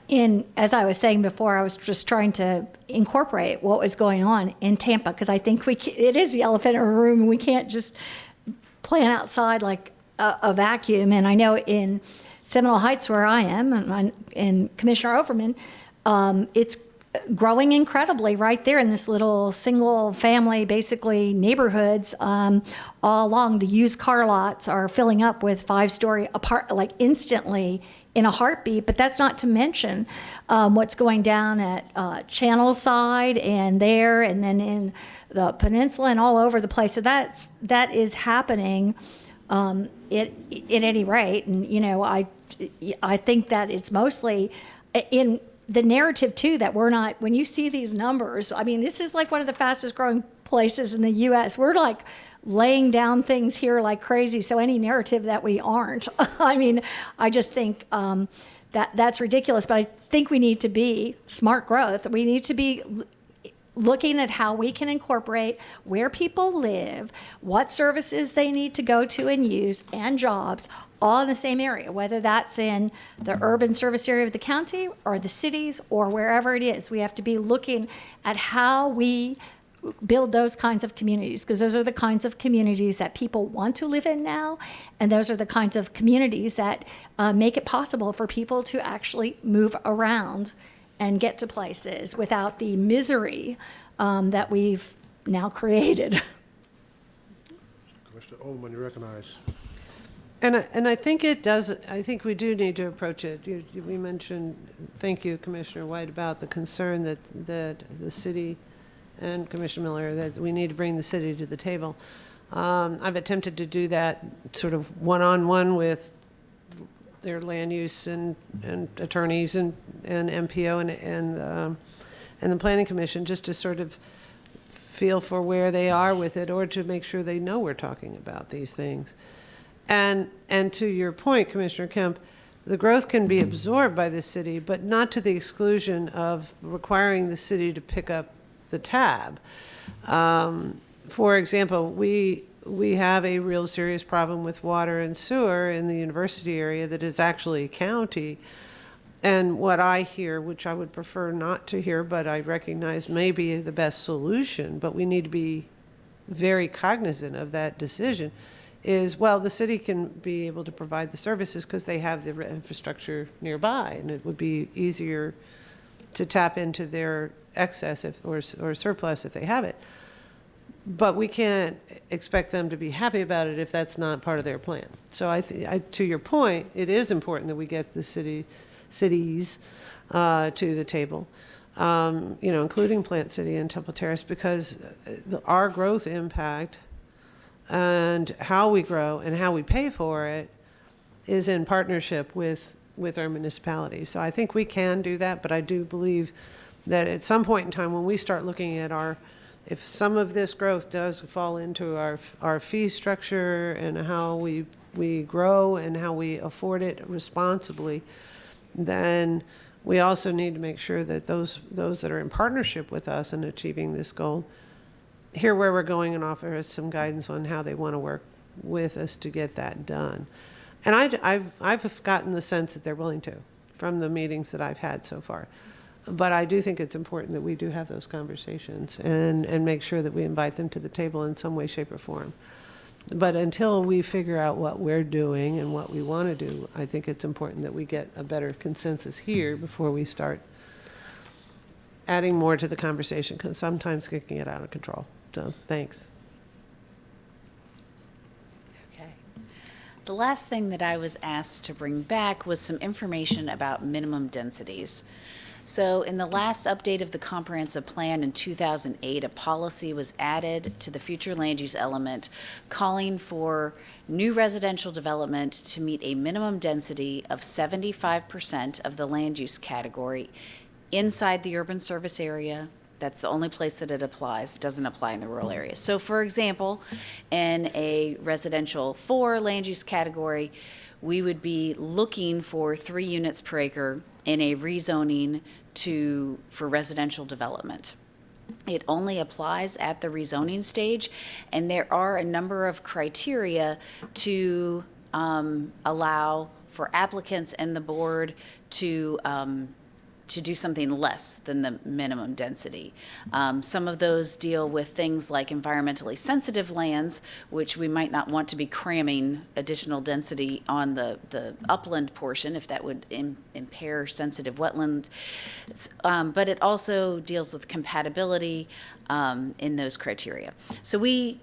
And as I was saying before, I was just trying to incorporate what was going on in Tampa, because I think it is the elephant in the room, and we can't just plan outside like a vacuum. And I know in Seminole Heights, where I am, and Commissioner Overman, it's growing incredibly right there in this little single family, basically neighborhoods all along. The used car lots are filling up with 5-story apart, like instantly in a heartbeat. But that's not to mention what's going down at Channel Side and there, and then in the peninsula and all over the place. So that is happening at any rate. And, you know, I think that it's mostly in the narrative too, that we're not, when you see these numbers, I mean, this is like one of the fastest growing places in the US. We're like laying down things here like crazy. So any narrative that we aren't, I mean, I just think that's ridiculous. But I think we need to be smart growth. We need to be looking at how we can incorporate where people live, what services they need to go to and use, and jobs, all in the same area, whether that's in the urban service area of the county or the cities or wherever it is. We have to be looking at how we build those kinds of communities, because those are the kinds of communities that people want to live in now, and those are the kinds of communities that make it possible for people to actually move around and get to places without the misery that we've now created. Commissioner Overman, you recognize. And I think it does, I think we do need to approach it. We mentioned, thank you, Commissioner White, about the concern that the city and Commissioner Miller, that we need to bring the city to the table. I've attempted to do that sort of one-on-one with their land use and attorneys and MPO and the Planning Commission, just to sort of feel for where they are with it, or to make sure they know we're talking about these things. And to your point, Commissioner Kemp, the growth can be absorbed by the city, but not to the exclusion of requiring the city to pick up the tab. For example, we have a real serious problem with water and sewer in the university area that is actually county. And what I hear, which I would prefer not to hear, but I recognize may be the best solution, but we need to be very cognizant of that decision, is, well, the city can be able to provide the services because they have the infrastructure nearby, and it would be easier to tap into their excess or surplus if they have it. But we can't expect them to be happy about it if that's not part of their plan. So to your point, it is important that we get the cities to the table, including Plant City and Temple Terrace, because our growth impact and how we grow and how we pay for it is in partnership with our municipalities. So I think we can do that, but I do believe that at some point in time when we start looking at if some of this growth does fall into our fee structure and how we grow and how we afford it responsibly, then we also need to make sure that those that are in partnership with us in achieving this goal hear where we're going and offer us some guidance on how they want to work with us to get that done. And I've gotten the sense that they're willing to from the meetings that I've had so far. But I do think it's important that we do have those conversations and make sure that we invite them to the table in some way, shape, or form. But until we figure out what we're doing and what we want to do, I think it's important that we get a better consensus here before we start adding more to the conversation, because sometimes it can get out of control. So thanks. Okay. The last thing that I was asked to bring back was some information about minimum densities. So in the last update of the comprehensive plan in 2008, a policy was added to the future land use element calling for new residential development to meet a minimum density of 75% of the land use category inside the urban service area. That's the only place that it applies. It doesn't apply in the rural areas. So for example, in a residential 4 land use category, we would be looking for 3 units per acre in a rezoning for residential development. It only applies at the rezoning stage, and there are a number of criteria to allow for applicants and the board to do something less than the minimum density. Some of those deal with things like environmentally sensitive lands, which we might not want to be cramming additional density on the upland portion if that would impair sensitive wetland. But it also deals with compatibility in those criteria. So we,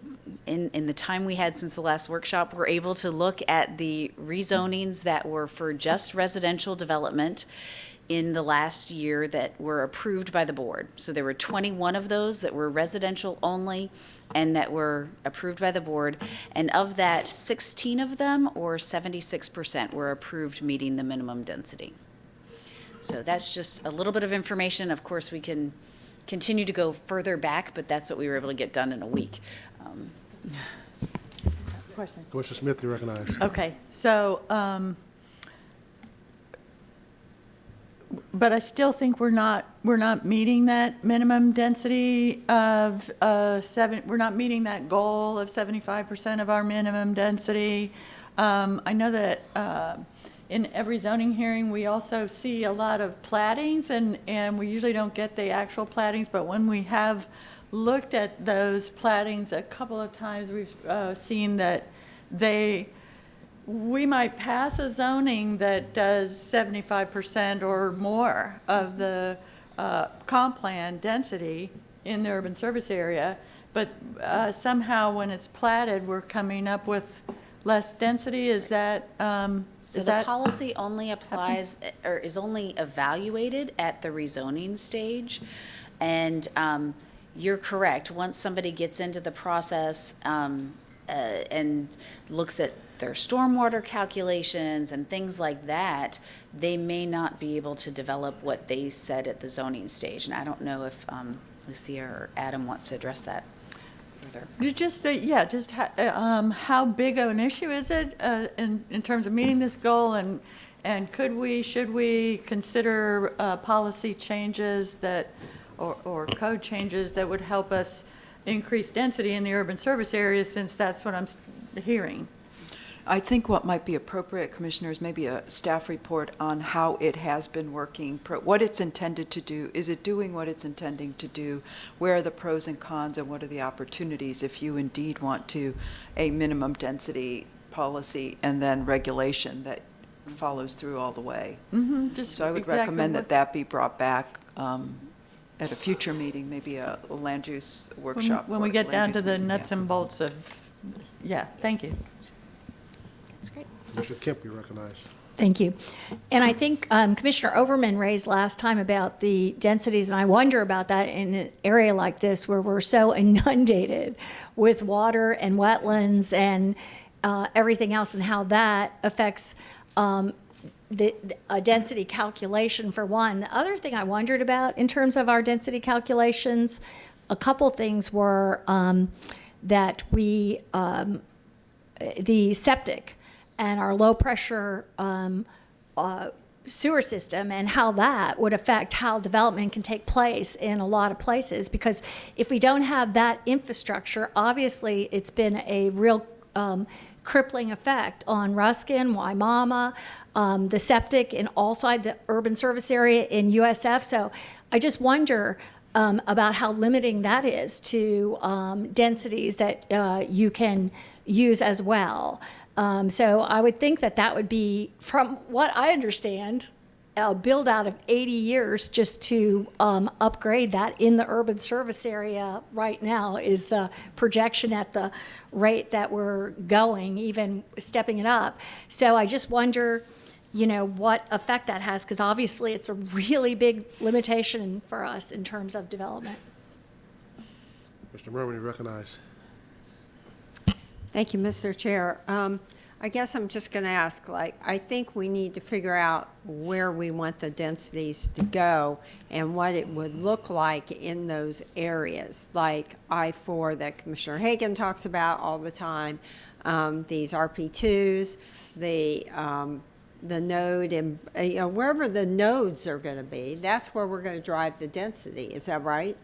in the time we had since the last workshop, were able to look at the rezonings that were for just residential development in the last year that were approved by the board. So there were 21 of those that were residential only and that were approved by the board. And of that, 16 of them, or 76%, were approved meeting the minimum density. So that's just a little bit of information. Of course, we can continue to go further back, but that's what we were able to get done in a week. Question. Commissioner Smith, you recognize. Okay, so, but I still think we're not meeting that minimum density of we're not meeting that goal of 75% of our minimum density. I know that in every zoning hearing, we also see a lot of plattings, and we usually don't get the actual plattings, but when we have looked at those plattings a couple of times, we've seen that we might pass a zoning that does 75% or more of the comp plan density in the urban service area, but somehow when it's platted, we're coming up with less density. Is that So the policy only applies or is only evaluated at the rezoning stage. And you're correct. Once somebody gets into the process and looks at their stormwater calculations and things like that, they may not be able to develop what they said at the zoning stage. And I don't know if Lucia or Adam wants to address that further. How big of an issue is it in terms of meeting this goal, and should we consider policy changes or code changes that would help us increase density in the urban service area, since that's what I'm hearing? I think what might be appropriate, Commissioners, maybe a staff report on how it has been working, what it's intended to do. Is it doing what it's intending to do? Where are the pros and cons, and what are the opportunities if you indeed want to a minimum density policy and then regulation that follows through all the way? So I would recommend that be brought back at a future meeting, maybe a land use workshop. When we get down to the nuts and bolts of, thank you. That's great. Commissioner Kemp, you recognize. Thank you. And I think Commissioner Overman raised last time about the densities, and I wonder about that in an area like this where we're so inundated with water and wetlands and everything else, and how that affects the density calculation, for one. The other thing I wondered about in terms of our density calculations, a couple things were that the septic and our low pressure sewer system, and how that would affect how development can take place in a lot of places. Because if we don't have that infrastructure, obviously it's been a real crippling effect on Ruskin, Waimama, the septic in outside the urban service area in USF. So I just wonder about how limiting that is to densities that you can use as well. So I would think that would be, from what I understand, a build out of 80 years just to upgrade that in the urban service area right now is the projection at the rate that we're going, even stepping it up. So I just wonder, what effect that has, because obviously it's a really big limitation for us in terms of development. Mr. Merwin, you recognize. Thank you, Mr. Chair. I guess I'm just going to ask, I think we need to figure out where we want the densities to go and what it would look like in those areas, like I-4 that Commissioner Hagan talks about all the time, these RP2s, the node, and wherever the nodes are going to be, that's where we're going to drive the density. Is that right?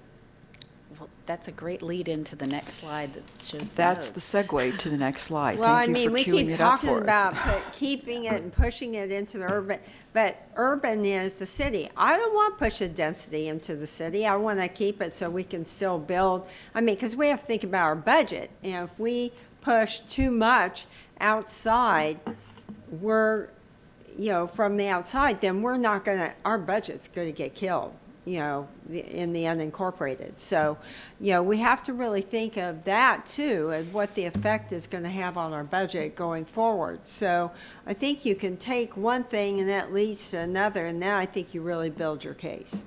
Well, that's a great lead into the next slide that shows the That's the nodes. segue to the next slide. Well, I Thank you mean, for we queuing keep it up talking for us. about keeping it and pushing it into the urban, but urban is the city. I don't want to push the density into the city. I want to keep it so we can still build. I mean, because we have to think about our budget. If we push too much outside, we're, from the outside, then we're not going to, our budget's going to get killed, in the unincorporated. So, we have to really think of that too, and what the effect is going to have on our budget going forward. So I think you can take one thing and that leads to another, and now I think you really build your case.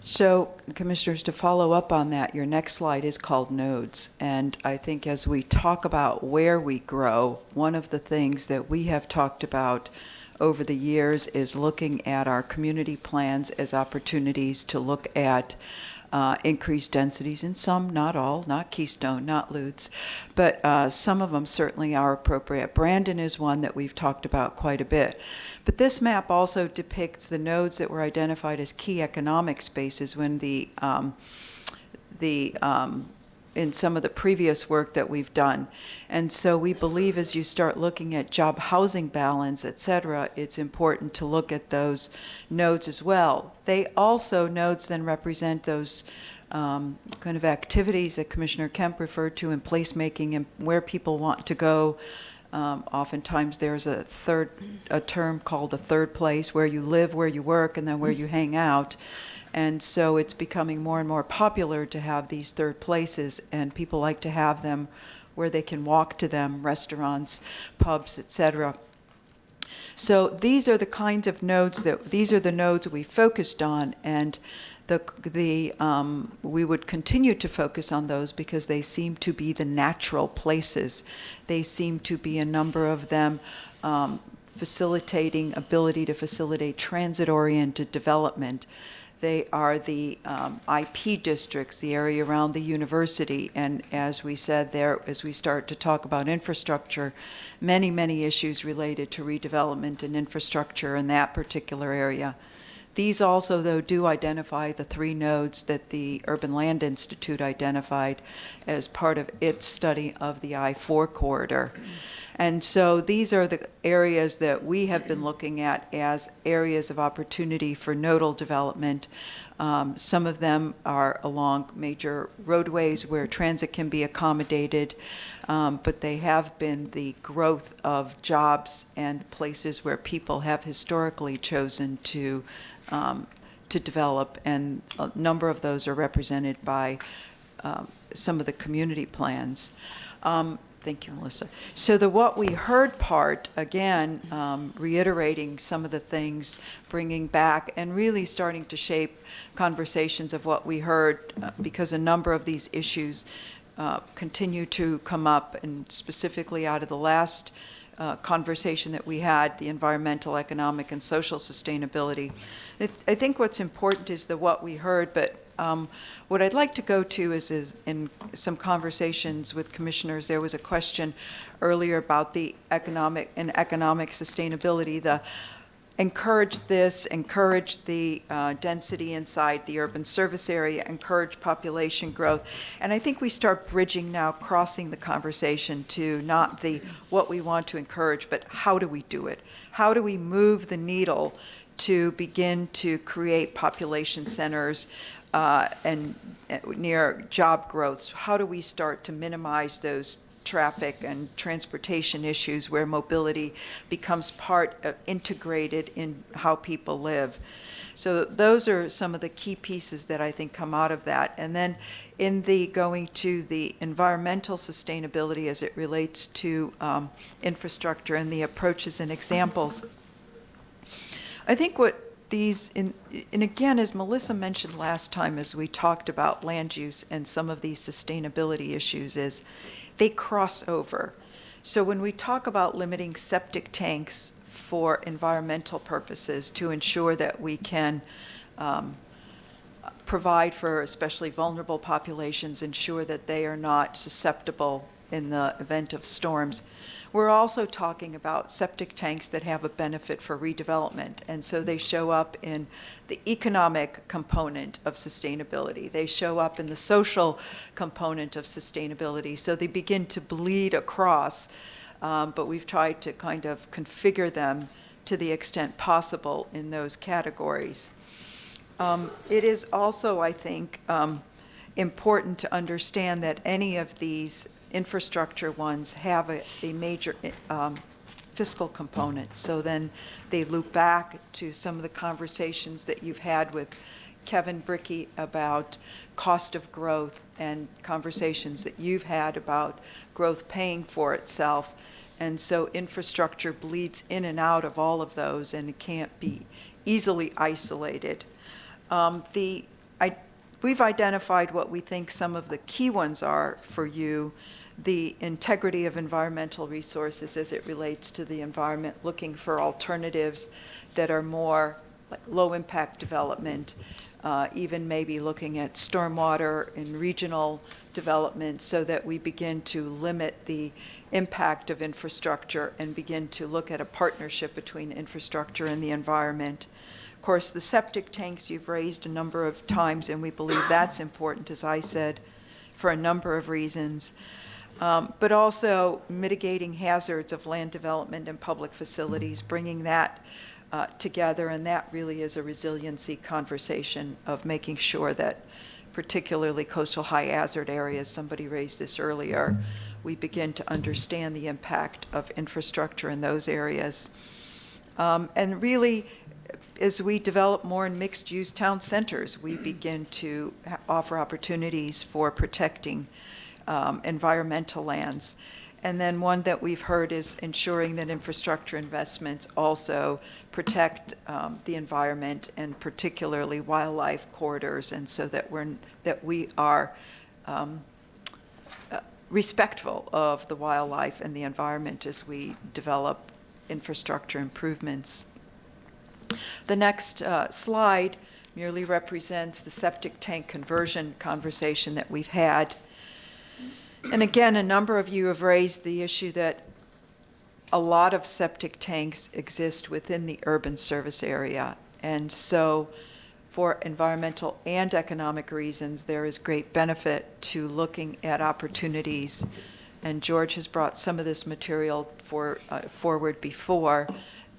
So, Commissioners, to follow up on that, your next slide is called nodes. And I think as we talk about where we grow, one of the things that we have talked about over the years is looking at our community plans as opportunities to look at increased densities in some, not all, not Keystone, not Lutz, but some of them certainly are appropriate. Brandon is one that we've talked about quite a bit. But this map also depicts the nodes that were identified as key economic spaces when in some of the previous work that we've done. And so we believe as you start looking at job housing balance, et cetera, it's important to look at those nodes as well. They also, nodes then represent those kind of activities that Commissioner Kemp referred to in placemaking and where people want to go. Oftentimes there's a term called a third place, where you live, where you work, and then where you hang out. And so it's becoming more and more popular to have these third places, and people like to have them where they can walk to them, restaurants, pubs, etc. So these are the kinds of nodes these are the nodes we focused on, and we would continue to focus on those because they seem to be the natural places. They seem to be, a number of them, ability to facilitate transit-oriented development. They are the IP districts, the area around the university. And as we said there, as we start to talk about infrastructure, many, many issues related to redevelopment and infrastructure in that particular area. These also, though, do identify the 3 nodes that the Urban Land Institute identified as part of its study of the I-4 corridor. And so these are the areas that we have been looking at as areas of opportunity for nodal development. Some of them are along major roadways where transit can be accommodated, but they have been the growth of jobs and places where people have historically chosen to develop, and a number of those are represented by some of the community plans. Thank you, Melissa. So the what we heard part, again, reiterating some of the things, bringing back and really starting to shape conversations of what we heard, because a number of these issues continue to come up, and specifically out of the last conversation that we had, the environmental, economic, and social sustainability. I think what's important is the what we heard, but what I'd like to go to is in some conversations with commissioners, there was a question earlier about the economic sustainability, the encourage the density inside the urban service area, encourage population growth. And I think we start bridging now, crossing the conversation to not the what we want to encourage, but how do we do it? How do we move the needle to begin to create population centers and near job growth? How do we start to minimize those traffic and transportation issues where mobility becomes integrated in how people live? So those are some of the key pieces that I think come out of that. And then in the going to the environmental sustainability as it relates to infrastructure and the approaches and examples, I think what these, and again, as Melissa mentioned last time as we talked about land use and some of these sustainability issues, is they cross over. So when we talk about limiting septic tanks for environmental purposes to ensure that we can provide for especially vulnerable populations, ensure that they are not susceptible in the event of storms. We're also talking about septic tanks that have a benefit for redevelopment, and so they show up in the economic component of sustainability. They show up in the social component of sustainability, so they begin to bleed across, but we've tried to kind of configure them to the extent possible in those categories. It is also, I think, important to understand that any of these infrastructure ones have a major fiscal component. So then they loop back to some of the conversations that you've had with Kevin Brickey about cost of growth and conversations that you've had about growth paying for itself. And so infrastructure bleeds in and out of all of those, and it can't be easily isolated. We've identified what we think some of the key ones are for you. The integrity of environmental resources as it relates to the environment, looking for alternatives that are more like low-impact development, even maybe looking at stormwater and regional development so that we begin to limit the impact of infrastructure and begin to look at a partnership between infrastructure and the environment. Of course, the septic tanks you've raised a number of times, and we believe that's important, as I said, for a number of reasons. But also mitigating hazards of land development and public facilities, bringing that together, and that really is a resiliency conversation of making sure that particularly coastal high hazard areas, somebody raised this earlier, we begin to understand the impact of infrastructure in those areas. And really, as we develop more in mixed-use town centers, we begin to offer opportunities for protecting environmental lands. And then one that we've heard is ensuring that infrastructure investments also protect the environment and particularly wildlife corridors, and so that we are respectful of the wildlife and the environment as we develop infrastructure improvements. The next slide merely represents the septic tank conversion conversation that we've had. And again, a number of you have raised the issue that a lot of septic tanks exist within the urban service area. And so for environmental and economic reasons, there is great benefit to looking at opportunities. And George has brought some of this material forward before,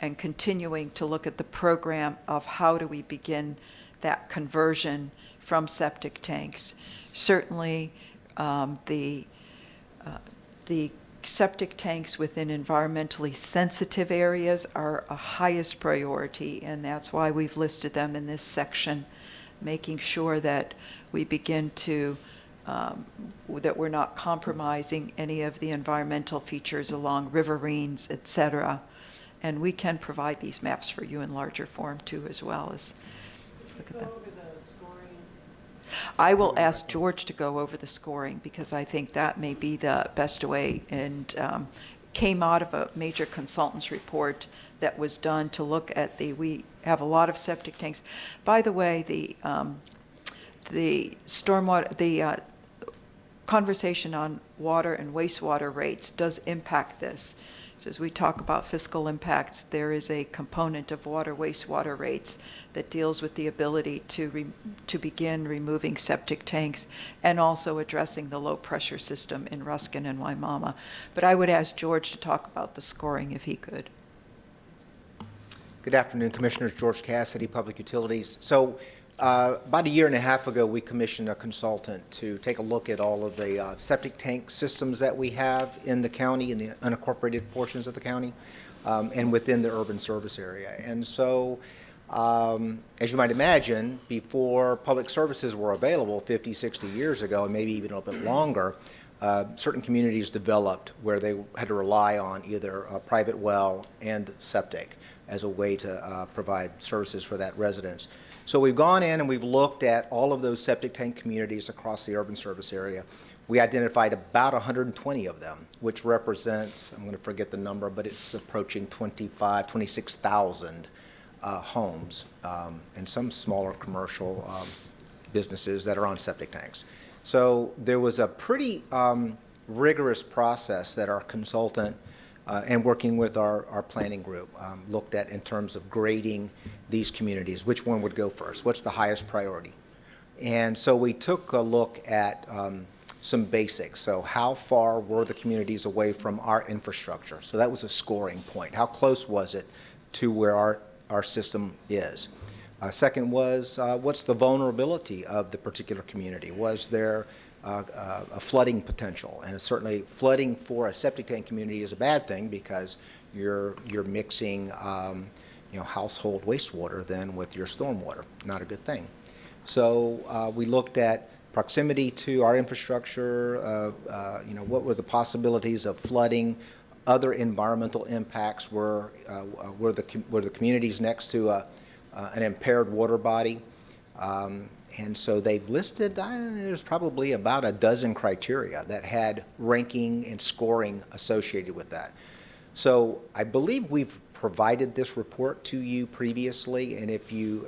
and continuing to look at the program of how do we begin that conversion from septic tanks. Certainly, the septic tanks within environmentally sensitive areas are a highest priority, and that's why we've listed them in this section, making sure that we begin to, that we're not compromising any of the environmental features along riverines, et cetera. And we can provide these maps for you in larger form too, as well as look at them. I will ask George to go over the scoring because I think that may be the best way, and came out of a major consultants report that was done to look at we have a lot of septic tanks. By the way, the stormwater, the conversation on water and wastewater rates does impact this. So as we talk about fiscal impacts, there is a component of water wastewater rates that deals with the ability to begin removing septic tanks and also addressing the low pressure system in Ruskin and Waimama. But I would ask George to talk about the scoring if he could. Good afternoon, Commissioners. George Cassidy, Public Utilities. So about a year and a half ago, we commissioned a consultant to take a look at all of the septic tank systems that we have in the county, in the unincorporated portions of the county, and within the urban service area. And so, as you might imagine, before public services were available 50, 60 years ago, and maybe even a little bit longer, certain communities developed where they had to rely on either a private well and septic as a way to provide services for that residence. So we've gone in and we've looked at all of those septic tank communities across the urban service area. We identified about 120 of them, which represents, I'm going to forget the number, but it's approaching 26,000 homes and some smaller commercial businesses that are on septic tanks. So there was a pretty rigorous process that our consultant and working with our planning group looked at in terms of grading these communities. Which one would go first? What's the highest priority? And so we took a look at some basics. So how far were the communities away from our infrastructure? So that was a scoring point. How close was it to where our system is? Second was, what's the vulnerability of the particular community? Was there a flooding potential? And certainly flooding for a septic tank community is a bad thing because you're mixing household wastewater then with your stormwater. Not a good thing. So we looked at proximity to our infrastructure, what were the possibilities of flooding, other environmental impacts, were the communities next to an impaired water body. And so they've listed, there's probably about a dozen criteria that had ranking and scoring associated with that. So I believe we've provided this report to you previously, and if you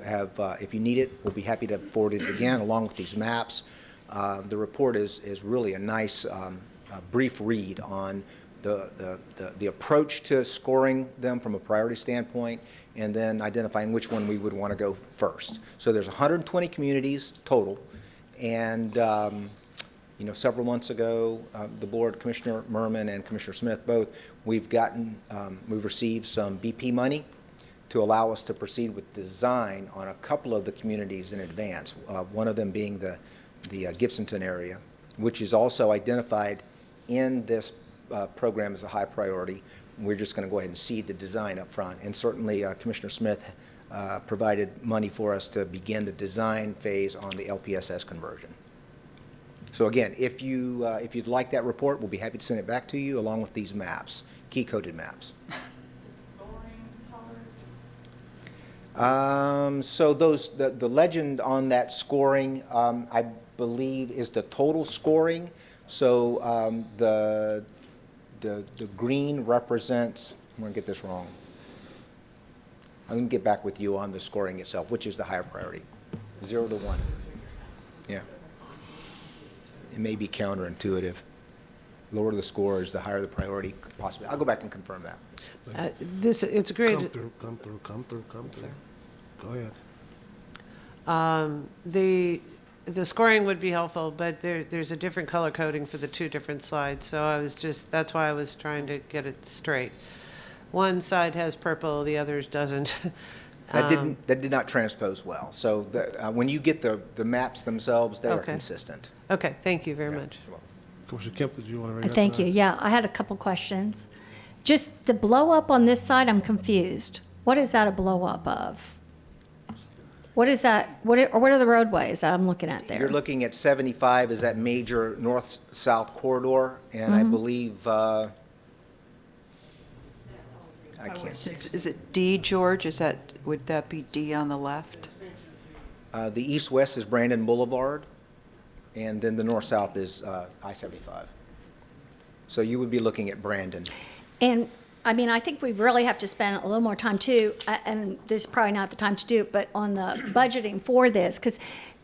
need it, we'll be happy to forward it again along with these maps. The report is really a nice brief read on the approach to scoring them from a priority standpoint, and then identifying which one we would want to go first. So there's 120 communities total, and several months ago, the board, Commissioner Merman and Commissioner Smith both, we've received some BP money to allow us to proceed with design on a couple of the communities in advance. One of them being the Gibsonton area, which is also identified in this program as a high priority. We're just going to go ahead and seed the design up front. And certainly Commissioner Smith provided money for us to begin the design phase on the LPSS conversion. So again, if you'd like that report, we'll be happy to send it back to you along with these maps, key-coded maps. So the legend on that scoring, I believe, is the total scoring. So the green represents, I'm going to get this wrong. I'm going to get back with you on the scoring itself, which is the higher priority, 0 to 1. Yeah. It may be counterintuitive. Lower the scores, the higher the priority, possibly. I'll go back and confirm that. It's great. Come through. Go ahead. The scoring would be helpful, but there's a different color coding for the two different slides, so that's why I was trying to get it straight. One side has purple, the others doesn't. That did not transpose well. So when you get the maps themselves, they are Okay. consistent. Okay, thank you very much. Commissioner Kemp, did you want to bring up Thank you. Yeah, I had a couple questions. Just the blow up on this side, I'm confused. What is that a blow up of? What is that? What are the roadways that I'm looking at there? You're looking at 75 as that major north-south corridor, and I believe, I can't. Is it D, George? Would that be D on the left? The east-west is Brandon Boulevard, and then the north-south is I-75. So you would be looking at Brandon. And I mean, I think we really have to spend a little more time too, and this is probably not the time to do it, but on the budgeting for this, because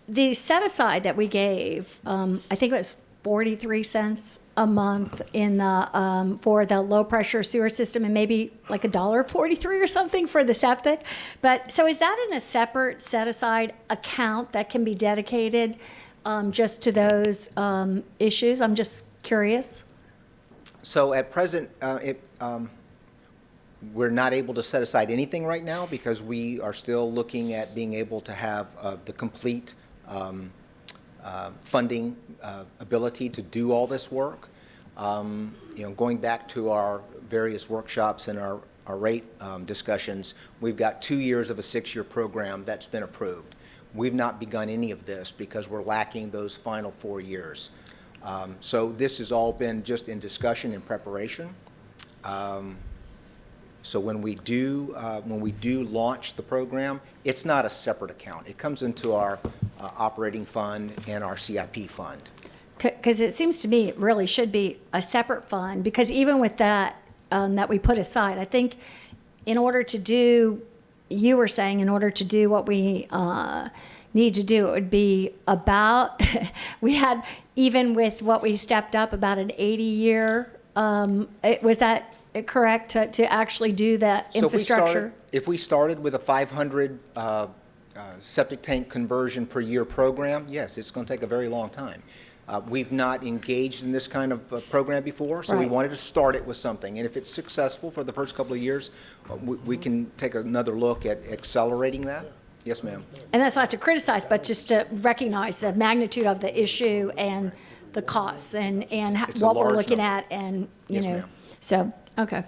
the set aside that we gave, I think it was 43 cents a month in the for the low pressure sewer system, and maybe like $1.43 or something for the septic. But so is that in a separate set aside account that can be dedicated just to those issues? I'm just curious. So at present, we're not able to set aside anything right now because we are still looking at being able to have the complete funding ability to do all this work. Going back to our various workshops and our rate discussions, we've got 2 years of a 6-year program that's been approved. We've not begun any of this because we're lacking those final 4 years. So this has all been just in discussion and preparation. So when we do launch the program, it's not a separate account. It comes into our operating fund and our CIP fund. Because it seems to me it really should be a separate fund, because even with that, that we put aside, I think in order to do, you were saying in order to do what we, need to do, it would be about, we had, even with what we stepped up, about an 80-year, was that correct, to actually do that So infrastructure? if we started with a 500 septic tank conversion per year program, yes, it's going to take a very long time. We've not engaged in this kind of program before, so we Right. wanted to start it with something. And if it's successful for the first couple of years, we can take another look at accelerating that. Yes, ma'am. And that's not to criticize, but just to recognize the magnitude of the issue and the costs and It's a what we're large looking number. at, and, you Yes, know, ma'am. so, okay.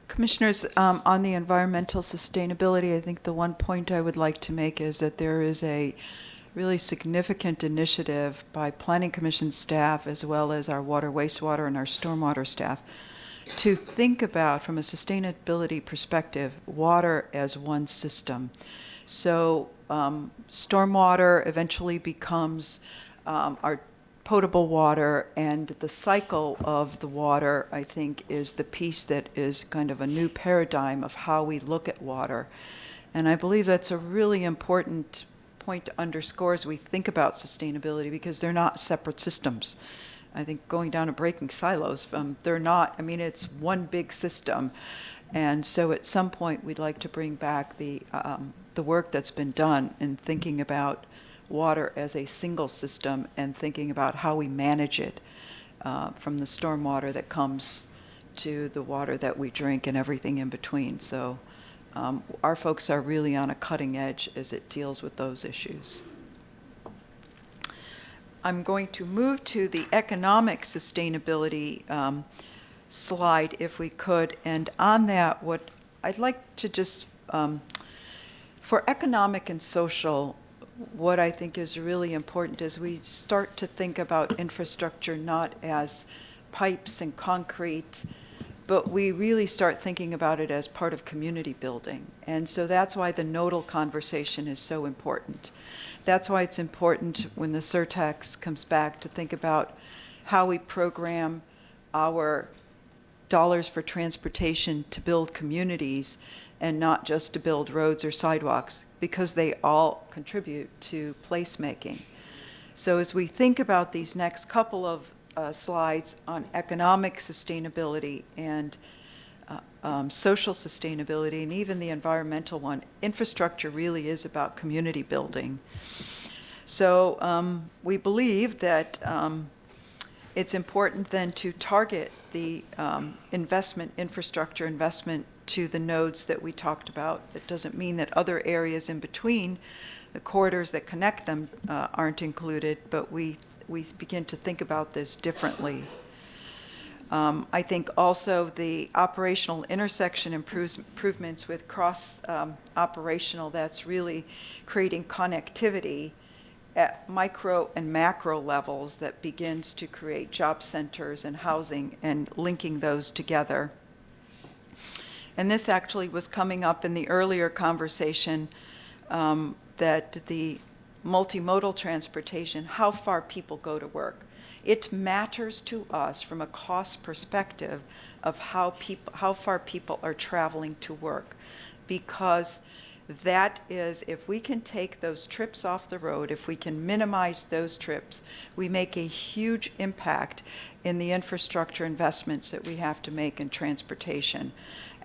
Commissioners, on the environmental sustainability, I think the one point I would like to make is that there is a really significant initiative by Planning Commission staff, as well as our water, wastewater, and our stormwater staff, to think about, from a sustainability perspective, water as one system. So stormwater eventually becomes our potable water, and the cycle of the water, I think, is the piece that is kind of a new paradigm of how we look at water. And I believe that's a really important point to underscore as we think about sustainability, because they're not separate systems. I think going down and breaking silos, they're not, I mean, it's one big system. And so at some point, we'd like to bring back the work that's been done in thinking about water as a single system and thinking about how we manage it, from the stormwater that comes to the water that we drink and everything in between. So our folks are really on a cutting edge as it deals with those issues. I'm going to move to the economic sustainability slide, if we could. And on that, what I'd like to just, for economic and social, what I think is really important is we start to think about infrastructure not as pipes and concrete, but we really start thinking about it as part of community building. And so that's why the nodal conversation is so important. That's why it's important when the surtax comes back to think about how we program our dollars for transportation to build communities and not just to build roads or sidewalks, because they all contribute to placemaking. So as we think about these next couple of slides on economic sustainability and social sustainability, and even the environmental one, infrastructure really is about community building. So we believe that it's important then to target the infrastructure investment to the nodes that we talked about. It doesn't mean that other areas in between, the corridors that connect them, aren't included, but we begin to think about this differently. I think also the operational intersection improvements with cross-operational, that's really creating connectivity at micro and macro levels that begins to create job centers and housing and linking those together. And this actually was coming up in the earlier conversation, that the multimodal transportation, how far people go to work. It matters to us from a cost perspective of how far people are traveling to work, because that is, if we can take those trips off the road, if we can minimize those trips, we make a huge impact in the infrastructure investments that we have to make in transportation.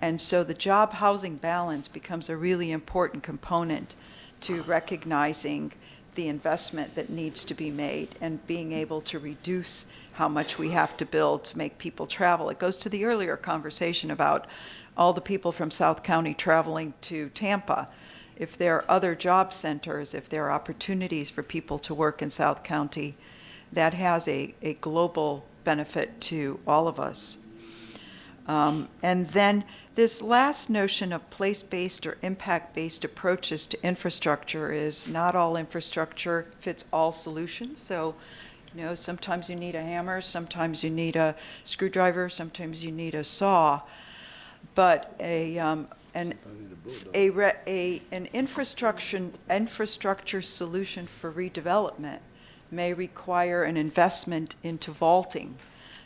And so the job housing balance becomes a really important component to recognizing the investment that needs to be made and being able to reduce how much we have to build to make people travel. It goes to the earlier conversation about all the people from South County traveling to Tampa. If there are other job centers, if there are opportunities for people to work in South County, that has a global benefit to all of us. And then this last notion of place-based or impact-based approaches to infrastructure is not all infrastructure fits all solutions. So, sometimes you need a hammer, sometimes you need a screwdriver, sometimes you need a saw. But an infrastructure solution for redevelopment may require an investment into vaulting,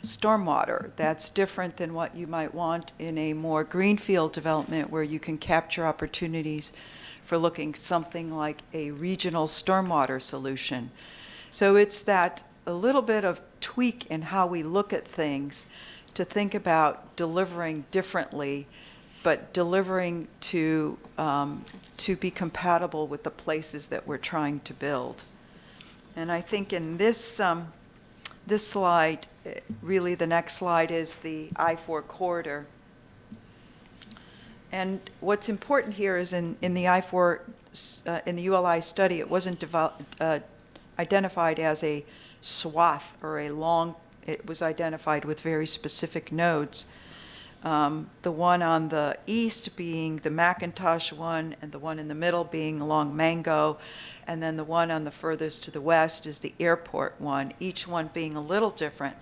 stormwater. That's different than what you might want in a more greenfield development where you can capture opportunities for looking something like a regional stormwater solution. So it's that a little bit of tweak in how we look at things to think about delivering differently, but delivering to be compatible with the places that we're trying to build. And I think in this slide, really the next slide is the I-4 corridor. And what's important here is in the I-4, in the ULI study, it wasn't identified as a swath or a long, it was identified with very specific nodes. The one on the east being the McIntosh one, and the one in the middle being along Mango, and then the one on the furthest to the west is the airport one, each one being a little different,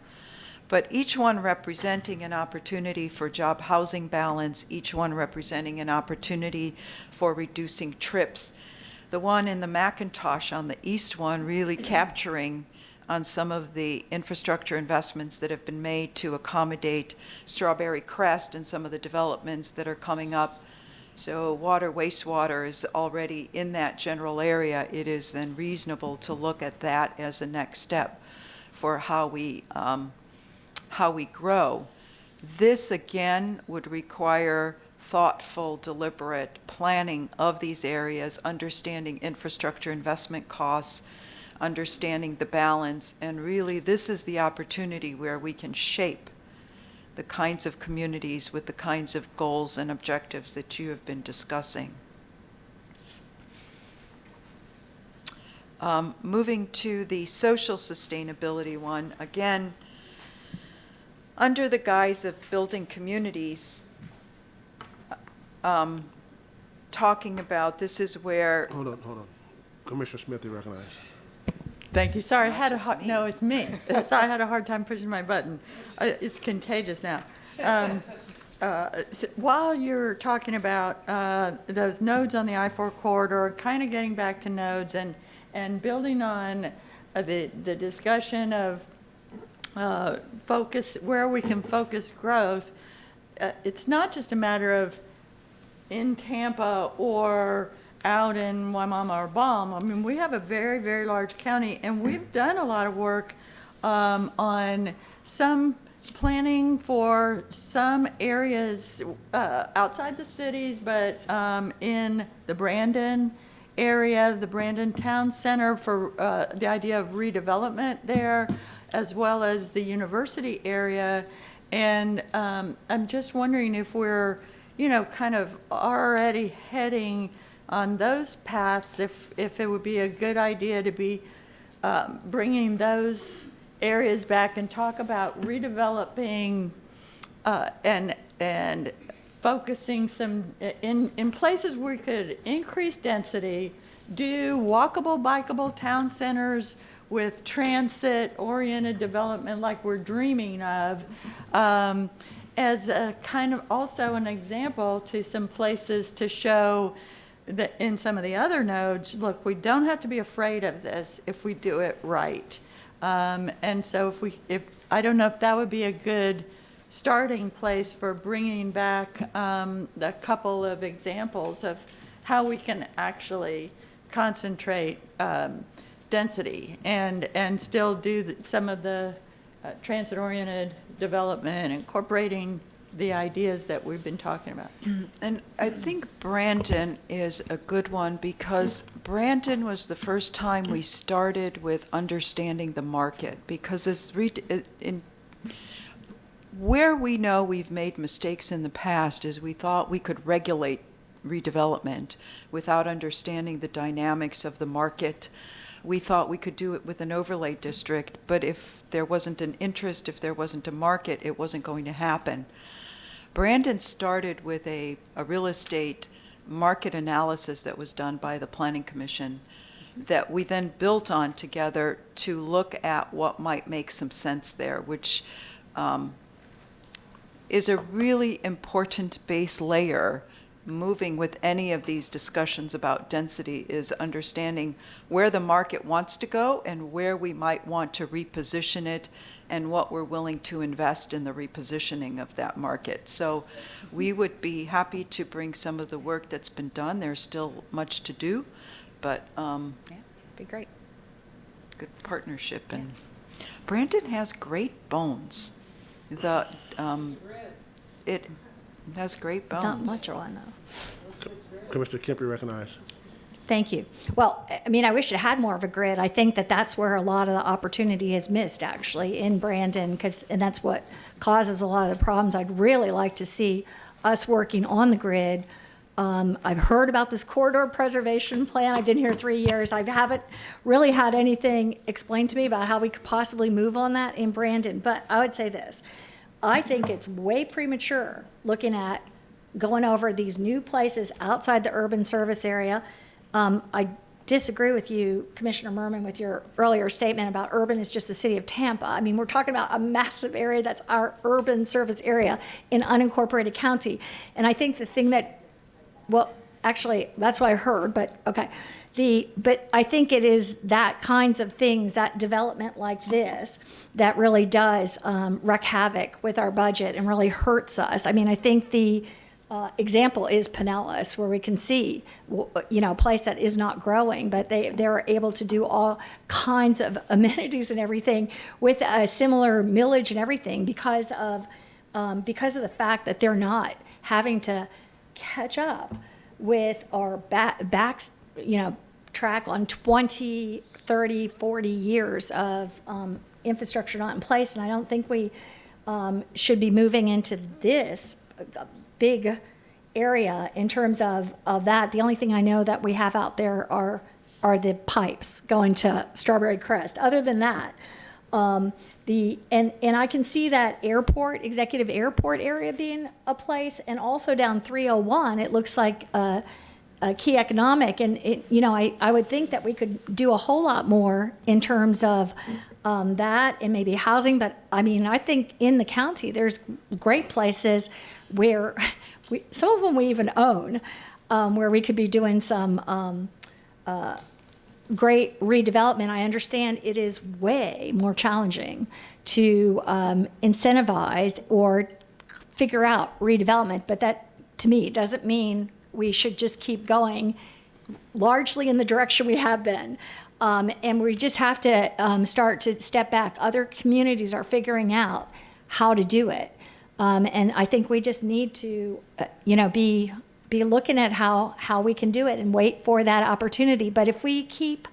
but each one representing an opportunity for job housing balance, each one representing an opportunity for reducing trips. The one in the McIntosh on the east one really capturing on some of the infrastructure investments that have been made to accommodate Strawberry Crest and some of the developments that are coming up. So water, wastewater is already in that general area. It is then reasonable to look at that as a next step for how we grow. This again would require thoughtful, deliberate planning of these areas, understanding infrastructure investment costs, understanding the balance, and really this is the opportunity where we can shape the kinds of communities with the kinds of goals and objectives that you have been discussing. Moving to the social sustainability one, again, under the guise of building communities, talking about this is where... Hold on. Commissioner Smith, you recognize. Thank you. Sorry, I had a hard, no, it's me. I had a hard time pushing my button. It's contagious now. While you're talking about those nodes on the I-4 corridor, kind of getting back to nodes and building on the discussion of focus, where we can focus growth, it's not just a matter of in Tampa or out in Waimama or Balm. I mean, we have a very, very large county, and we've done a lot of work on some planning for some areas outside the cities, but in the Brandon area, the Brandon Town Center for the idea of redevelopment there, as well as the university area. And I'm just wondering if we're, kind of already heading on those paths, if it would be a good idea to be bringing those areas back and talk about redeveloping and focusing some in places where we could increase density, do walkable, bikeable town centers with transit-oriented development like we're dreaming of, as a kind of also an example to some places to show that in some of the other nodes, look, we don't have to be afraid of this if we do it right. And so if I don't know if that would be a good starting place for bringing back a couple of examples of how we can actually concentrate density and still do some of the transit-oriented development, incorporating the ideas that we've been talking about. And I think Brandon is a good one because Brandon was the first time we started with understanding the market, because where we know we've made mistakes in the past is we thought we could regulate redevelopment without understanding the dynamics of the market. We thought we could do it with an overlay district, but if there wasn't an interest, if there wasn't a market, it wasn't going to happen. Brandon started with a real estate market analysis that was done by the Planning Commission that we then built on together to look at what might make some sense there, which is a really important base layer moving with any of these discussions about density is understanding where the market wants to go and where we might want to reposition it and what we're willing to invest in the repositioning of that market. So we would be happy to bring some of the work that's been done. There's still much to do, but Yeah, be great. good partnership. And Brandon has great bones. It has great bones. Not much on, though. Commissioner Kemp, you recognize. Thank you. Well, I mean, I wish it had more of a grid. I think that that's where a lot of the opportunity is missed, actually, in Brandon, and that's what causes a lot of the problems. I'd really like to see us working on the grid. I've heard about this corridor preservation plan. I've been here 3 years. I haven't really had anything explained to me about how we could possibly move on that in Brandon. But I would say this. I think it's way premature looking at going over these new places outside the urban service area. I disagree with you, Commissioner Merman, with your earlier statement about urban is just the city of Tampa. I mean, we're talking about a massive area that's our urban service area in unincorporated county. And I think the thing that, well, actually, that's what I heard, but okay. But I think it is that kinds of things, that development like this, that really does wreak havoc with our budget and really hurts us. I mean, I think the example is Pinellas, where we can see, a place that is not growing, but they're able to do all kinds of amenities and everything with a similar millage and everything because of the fact that they're not having to catch up with our backs, track on 20, 30, 40 years of infrastructure not in place. And I don't think we should be moving into this big area in terms of that. The only thing I know that we have out there are the pipes going to Strawberry Crest. Other than that, and I can see that executive airport area being a place, and also down 301, it looks like a key economic, and I would think that we could do a whole lot more in terms of that and maybe housing. But I mean, I think in the county there's great places where some of them we even own, where we could be doing some great redevelopment. I understand it is way more challenging to incentivize or figure out redevelopment, but that to me doesn't mean we should just keep going largely in the direction we have been. And we just have to start to step back. Other communities are figuring out how to do it. And I think we just need to, be looking at how we can do it and wait for that opportunity. But if we keep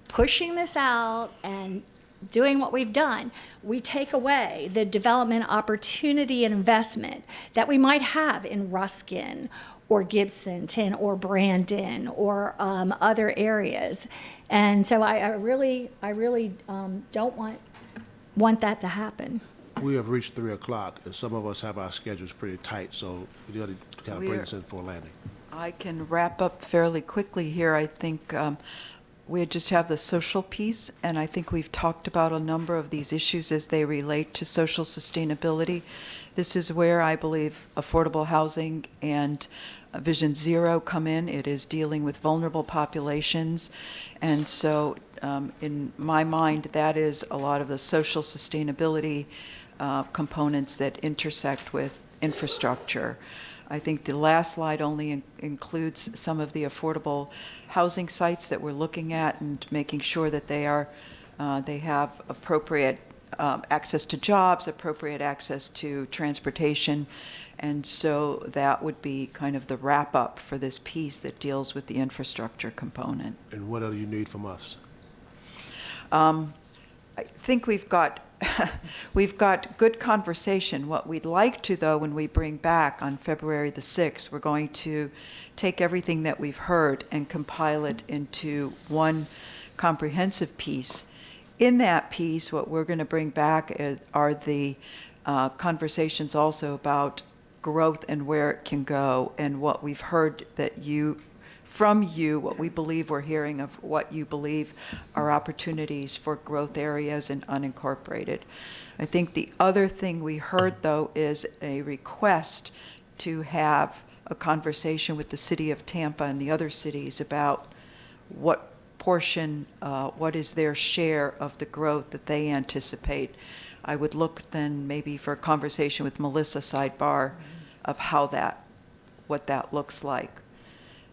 pushing this out and doing what we've done, we take away the development opportunity and investment that we might have in Ruskin or Gibsonton or Brandon or other areas. And so I really don't want that to happen. We have reached 3 o'clock, and some of us have our schedules pretty tight, so we got to kind of bring this in for a landing. I can wrap up fairly quickly here. I think we just have the social piece, and I think we've talked about a number of these issues as they relate to social sustainability. This is where I believe affordable housing and Vision Zero come in. It is dealing with vulnerable populations, and so in my mind, that is a lot of the social sustainability components that intersect with infrastructure. I think the last slide only includes some of the affordable housing sites that we're looking at and making sure that they have appropriate access to jobs, appropriate access to transportation. And so that would be kind of the wrap up for this piece that deals with the infrastructure component. And what do you need from us? I think we've got good conversation. What we'd like to, though, when we bring back on February the 6th, we're going to take everything that we've heard and compile it into one comprehensive piece. In that piece, what we're going to bring back are the conversations also about growth and where it can go, and what we've heard from you, what we believe we're hearing of what you believe are opportunities for growth areas and unincorporated. I think the other thing we heard, though, is a request to have a conversation with the city of Tampa and the other cities about what portion, what is their share of the growth that they anticipate. I would look then maybe for a conversation with Melissa sidebar of what that looks like.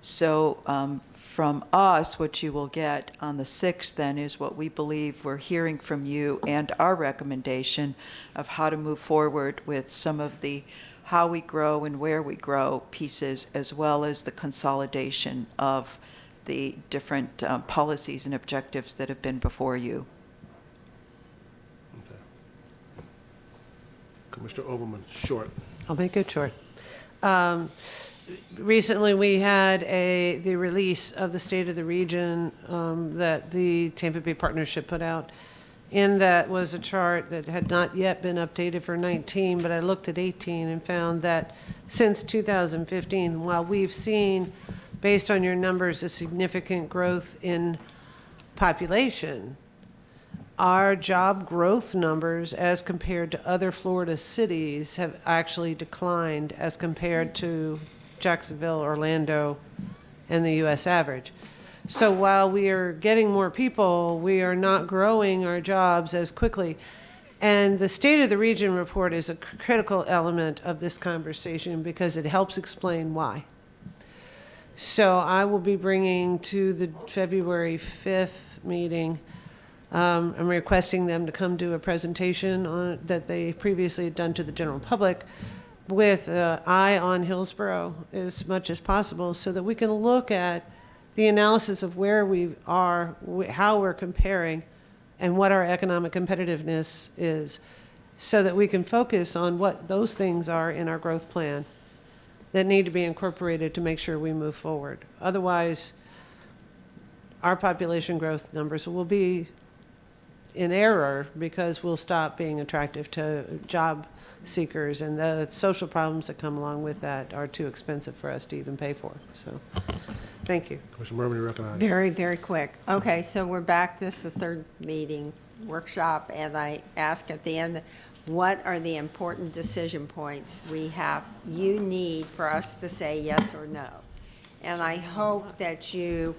So from us, what you will get on the 6th then is what we believe we're hearing from you and our recommendation of how to move forward with some of the how we grow and where we grow pieces, as well as the consolidation of the different policies and objectives that have been before you. Okay. Commissioner Overman, short. I'll make it short. Recently, we had the release of the State of the Region that the Tampa Bay Partnership put out. In that was a chart that had not yet been updated for 19, but I looked at 18 and found that since 2015, while we've seen, based on your numbers, a significant growth in population, our job growth numbers as compared to other Florida cities have actually declined as compared to Jacksonville, Orlando, and the U.S. average. So while we are getting more people, we are not growing our jobs as quickly. And the State of the Region report is a critical element of this conversation because it helps explain why. So I will be bringing to the February 5th meeting, I'm requesting them to come do a presentation on that they previously had done to the general public with eye on Hillsborough as much as possible so that we can look at the analysis of where we are, how we're comparing, and what our economic competitiveness is, so that we can focus on what those things are in our growth plan that need to be incorporated to make sure we move forward. Otherwise, our population growth numbers will be in error because we'll stop being attractive to job seekers, and the social problems that come along with that are too expensive for us to even pay for. So, thank you. Commissioner Merman, you recognize. Very, very quick. Okay, so we're back. This is the third meeting, workshop, and I ask at the end, what are the important decision points you need for us to say yes or no? And I hope that you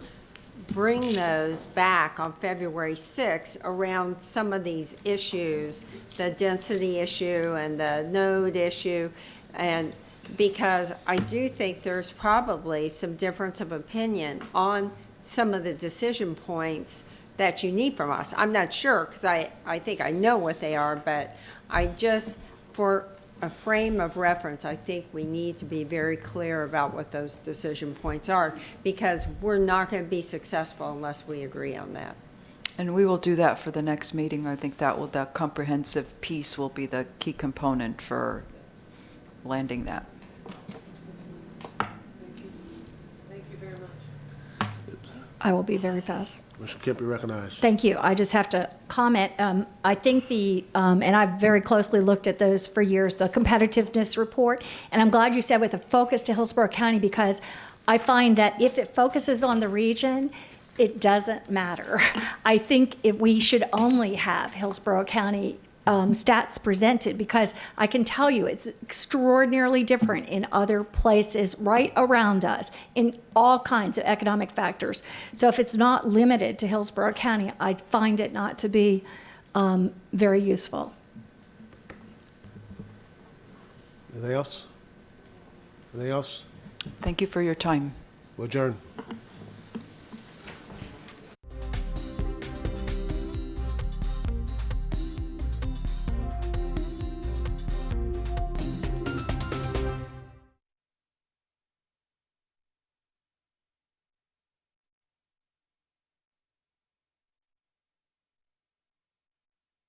bring those back on February 6th around some of these issues, the density issue and the node issue, and because I do think there's probably some difference of opinion on some of the decision points that you need from us. I'm not sure, because I think I know what they are, but I just, for a frame of reference, I think we need to be very clear about what those decision points are, because we're not going to be successful unless we agree on that. And we will do that for the next meeting. I think that comprehensive piece will be the key component for landing that. Thank you very much. I will be very fast. Commissioner Kemp, you recognize. Thank you. I just have to comment. I think and I've very closely looked at those for years, the competitiveness report, and I'm glad you said with a focus to Hillsborough County, because I find that if it focuses on the region, it doesn't matter. I think we should only have Hillsborough County stats presented, because I can tell you it's extraordinarily different in other places right around us in all kinds of economic factors. So if it's not limited to Hillsborough County, I find it not to be very useful. Anything else? Anything else? Thank you for your time. We'll adjourn.